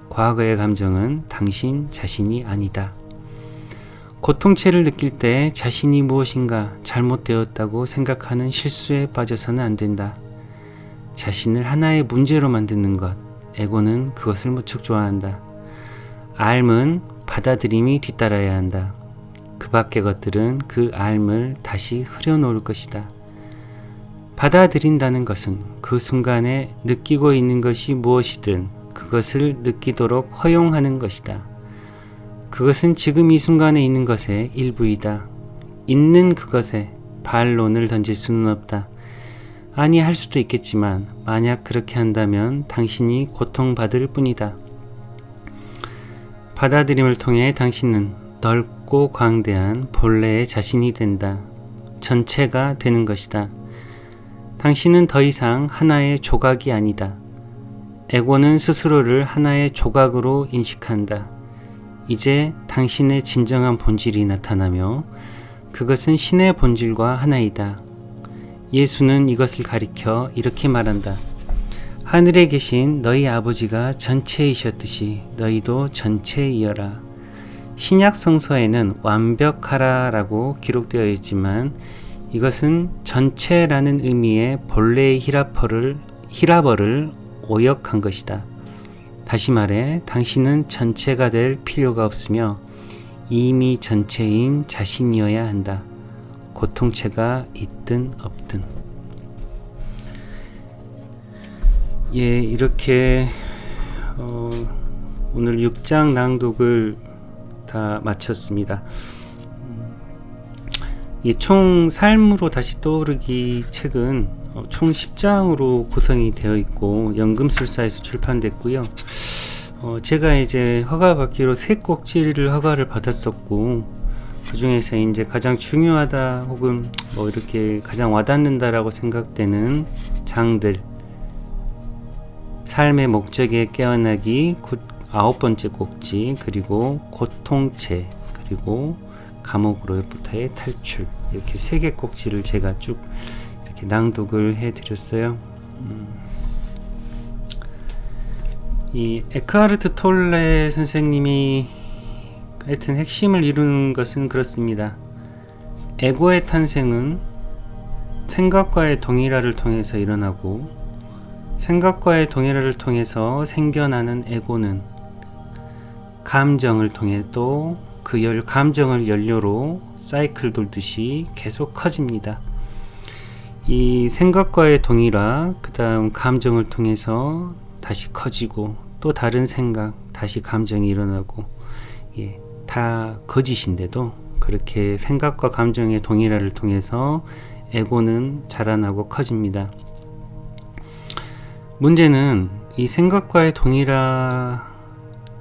과거의 감정은 당신 자신이 아니다. 고통체를 느낄 때 자신이 무엇인가 잘못되었다고 생각하는 실수에 빠져서는 안 된다. 자신을 하나의 문제로 만드는 것, 에고는 그것을 무척 좋아한다. 알은 받아들임이 뒤따라야 한다. 그 밖의 것들은 그 알을 다시 흐려놓을 것이다. 받아들인다는 것은 그 순간에 느끼고 있는 것이 무엇이든 그것을 느끼도록 허용하는 것이다. 그것은 지금 이 순간에 있는 것의 일부이다. 있는 그것에 반론을 던질 수는 없다. 아니, 할 수도 있겠지만 만약 그렇게 한다면 당신이 고통받을 뿐이다. 받아들임을 통해 당신은 넓고 광대한 본래의 자신이 된다. 전체가 되는 것이다. 당신은 더 이상 하나의 조각이 아니다. 에고는 스스로를 하나의 조각으로 인식한다. 이제 당신의 진정한 본질이 나타나며 그것은 신의 본질과 하나이다. 예수는 이것을 가리켜 이렇게 말한다. 하늘에 계신 너희 아버지가 전체이셨듯이 너희도 전체이여라. 신약 성서에는 완벽하라 라고 기록되어 있지만 이것은 전체라는 의미의 본래의 히라버를 오역한 것이다. 다시 말해 당신은 전체가 될 필요가 없으며 이미 전체인 자신이어야 한다. 고통체가 있든 없든. 예, 이렇게 오늘 6장 낭독을 다 마쳤습니다. 이 총 삶으로 다시 떠오르기 책은 총 10장으로 구성이 되어 있고 연금술사에서 출판됐고요. 제가 이제 허가받기로 3꼭지를 허가를 받았었고 그 중에서 이제 가장 중요하다 혹은 뭐 이렇게 가장 와닿는다라고 생각되는 장들, 삶의 목적에 깨어나기 9번째 꼭지, 그리고 고통체, 그리고 감옥으로부터의 탈출, 이렇게 3개 꼭지를 제가 쭉 이렇게 낭독을 해드렸어요. 이 에크하르트 톨레 선생님이 하여튼 핵심을 이루는 것은 그렇습니다. 에고의 탄생은 생각과의 동일화를 통해서 일어나고 생각과의 동일화를 통해서 생겨나는 에고는 감정을 통해 또 그 감정을 연료로 사이클 돌듯이 계속 커집니다. 이 생각과의 동일화, 그 다음 감정을 통해서 다시 커지고 또 다른 생각, 다시 감정이 일어나고, 예, 다 거짓인데도 그렇게 생각과 감정의 동일화를 통해서 에고는 자라나고 커집니다. 문제는 이 생각과의 동일하,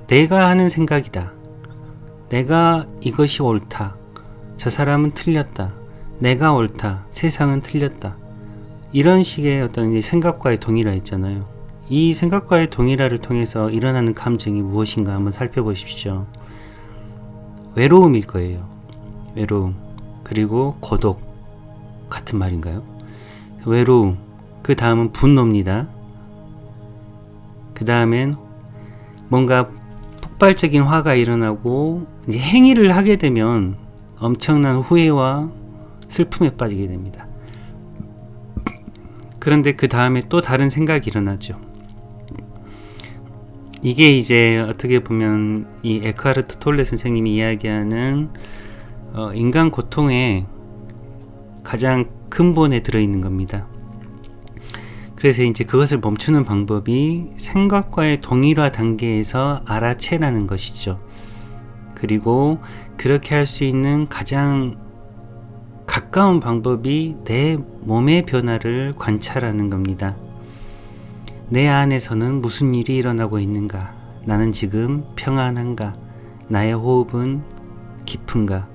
내가 하는 생각이다, 내가 이것이 옳다, 저 사람은 틀렸다, 내가 옳다, 세상은 틀렸다, 이런 식의 어떤 이제 생각과의 동일화 있잖아요. 이 생각과의 동일화를 통해서 일어나는 감정이 무엇인가 한번 살펴보십시오. 외로움일 거예요. 외로움. 그리고 고독. 같은 말인가요? 외로움. 그 다음은 분노입니다. 그 다음엔 뭔가 폭발적인 화가 일어나고 이제 행위를 하게 되면 엄청난 후회와 슬픔에 빠지게 됩니다. 그런데 그 다음에 또 다른 생각이 일어나죠. 이게 이제 어떻게 보면 이 에크하르트 톨레 선생님이 이야기하는 인간 고통의 가장 근본에 들어있는 겁니다. 그래서 이제 그것을 멈추는 방법이 생각과의 동일화 단계에서 알아채라는 것이죠. 그리고 그렇게 할 수 있는 가장 가까운 방법이 내 몸의 변화를 관찰하는 겁니다. 내 안에서는 무슨 일이 일어나고 있는가? 나는 지금 평안한가? 나의 호흡은 깊은가?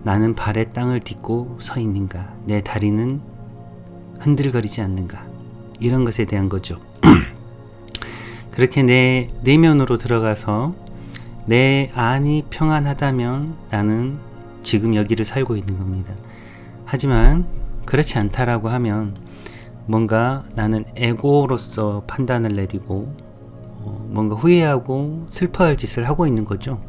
나는 발에 땅을 딛고 서 있는가? 내 다리는 흔들거리지 않는가? 이런 것에 대한 거죠. 그렇게 내 내면으로 들어가서 내 안이 평안하다면 나는 지금 여기를 살고 있는 겁니다. 하지만 그렇지 않다라고 하면 뭔가 나는 에고로서 판단을 내리고 뭔가 후회하고 슬퍼할 짓을 하고 있는 거죠.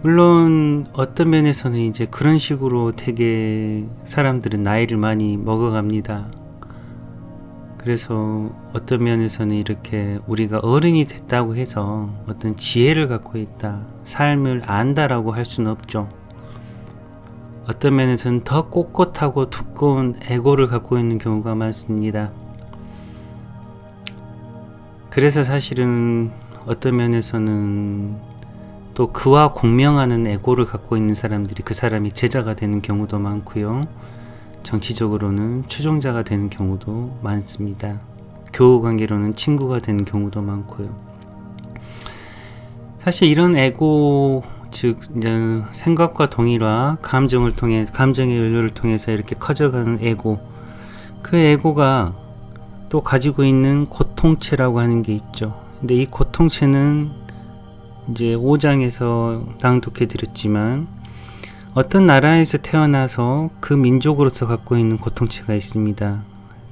물론 어떤 면에서는 이제 그런 식으로 되게 사람들은 나이를 많이 먹어갑니다. 그래서 어떤 면에서는 이렇게 우리가 어른이 됐다고 해서 어떤 지혜를 갖고 있다, 삶을 안다라고 할 수는 없죠. 어떤 면에서는 더 꼿꼿하고 두꺼운 에고를 갖고 있는 경우가 많습니다. 그래서 사실은 어떤 면에서는 또 그와 공명하는 에고를 갖고 있는 사람들이 그 사람이 제자가 되는 경우도 많고요. 정치적으로는 추종자가 되는 경우도 많습니다. 교우관계로는 친구가 되는 경우도 많고요. 사실 이런 에고, 즉 생각과 동일화, 감정을 통해, 감정의 연료를 통해서 이렇게 커져가는 에고, 그 에고가 또 가지고 있는 고통체라고 하는 게 있죠. 근데 이 고통체는 이제 5장에서 낭독해 드렸지만 어떤 나라에서 태어나서 그 민족으로서 갖고 있는 고통체가 있습니다.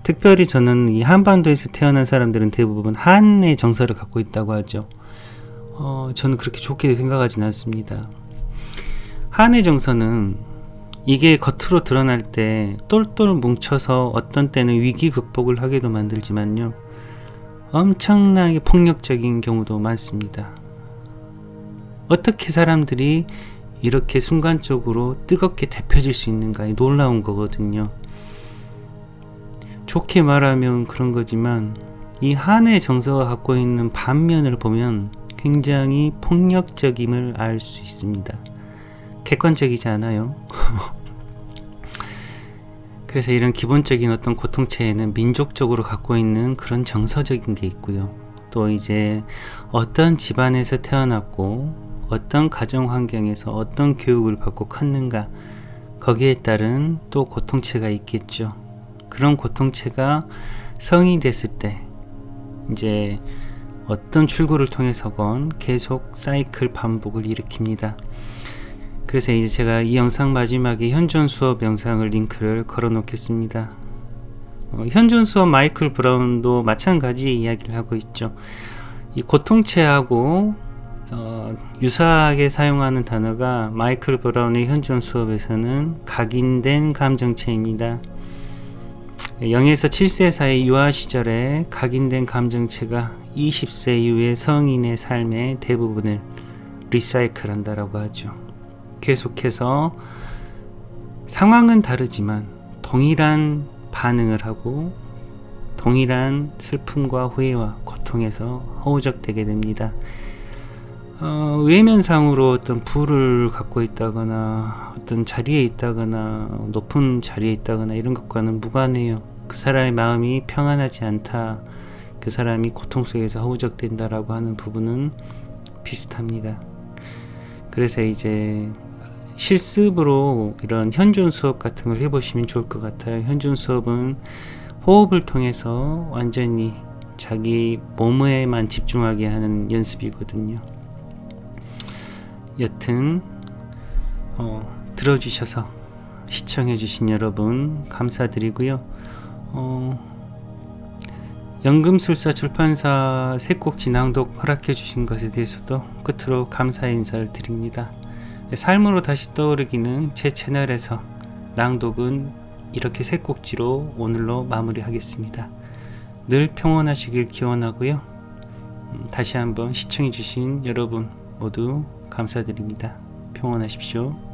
특별히 저는 이 한반도에서 태어난 사람들은 대부분 한의 정서를 갖고 있다고 하죠. 저는 그렇게 좋게 생각하지는 않습니다. 한의 정서는 이게 겉으로 드러날 때 똘똘 뭉쳐서 어떤 때는 위기 극복을 하게도 만들지만요, 엄청나게 폭력적인 경우도 많습니다. 어떻게 사람들이 이렇게 순간적으로 뜨겁게 데펴질 수 있는가, 놀라운 거거든요. 좋게 말하면 그런 거지만 이 한의 정서가 갖고 있는 반면을 보면 굉장히 폭력적임을 알 수 있습니다. 객관적이지 않아요. 그래서 이런 기본적인 어떤 고통체에는 민족적으로 갖고 있는 그런 정서적인 게 있고요. 또 이제 어떤 집안에서 태어났고 어떤 가정 환경에서 어떤 교육을 받고 컸는가, 거기에 따른 또 고통체가 있겠죠. 그런 고통체가 성인이 됐을 때 이제 어떤 출구를 통해서건 계속 사이클 반복을 일으킵니다. 그래서 이제 제가 이 영상 마지막에 현존 수업 영상을 링크를 걸어 놓겠습니다. 현존 수업 마이클 브라운도 마찬가지 이야기를 하고 있죠. 이 고통체하고 유사하게 사용하는 단어가 마이클 브라운의 현존 수업에서는 각인된 감정체입니다. 0에서 7세 사이 유아 시절에 각인된 감정체가 20세 이후의 성인의 삶의 대부분을 리사이클 한다라고 하죠. 계속해서 상황은 다르지만 동일한 반응을 하고 동일한 슬픔과 후회와 고통에서 허우적대게 됩니다. 외면상으로 어떤 부를 갖고 있다거나 어떤 자리에 있다거나 높은 자리에 있다거나 이런 것과는 무관해요. 그 사람의 마음이 평안하지 않다, 그 사람이 고통 속에서 허우적된다라고 하는 부분은 비슷합니다. 그래서 이제 실습으로 이런 현존 수업 같은 걸 해보시면 좋을 것 같아요. 현존 수업은 호흡을 통해서 완전히 자기 몸에만 집중하게 하는 연습이거든요. 여튼 들어주셔서 시청해주신 여러분 감사드리고요. 연금술사 출판사 새꼭지 낭독 허락해주신 것에 대해서도 끝으로 감사 인사를 드립니다. 삶으로 다시 떠오르기는 제 채널에서 낭독은 이렇게 새꼭지로 오늘로 마무리하겠습니다. 늘 평온하시길 기원하고요. 다시 한번 시청해주신 여러분 모두 감사드립니다. 평온하십시오.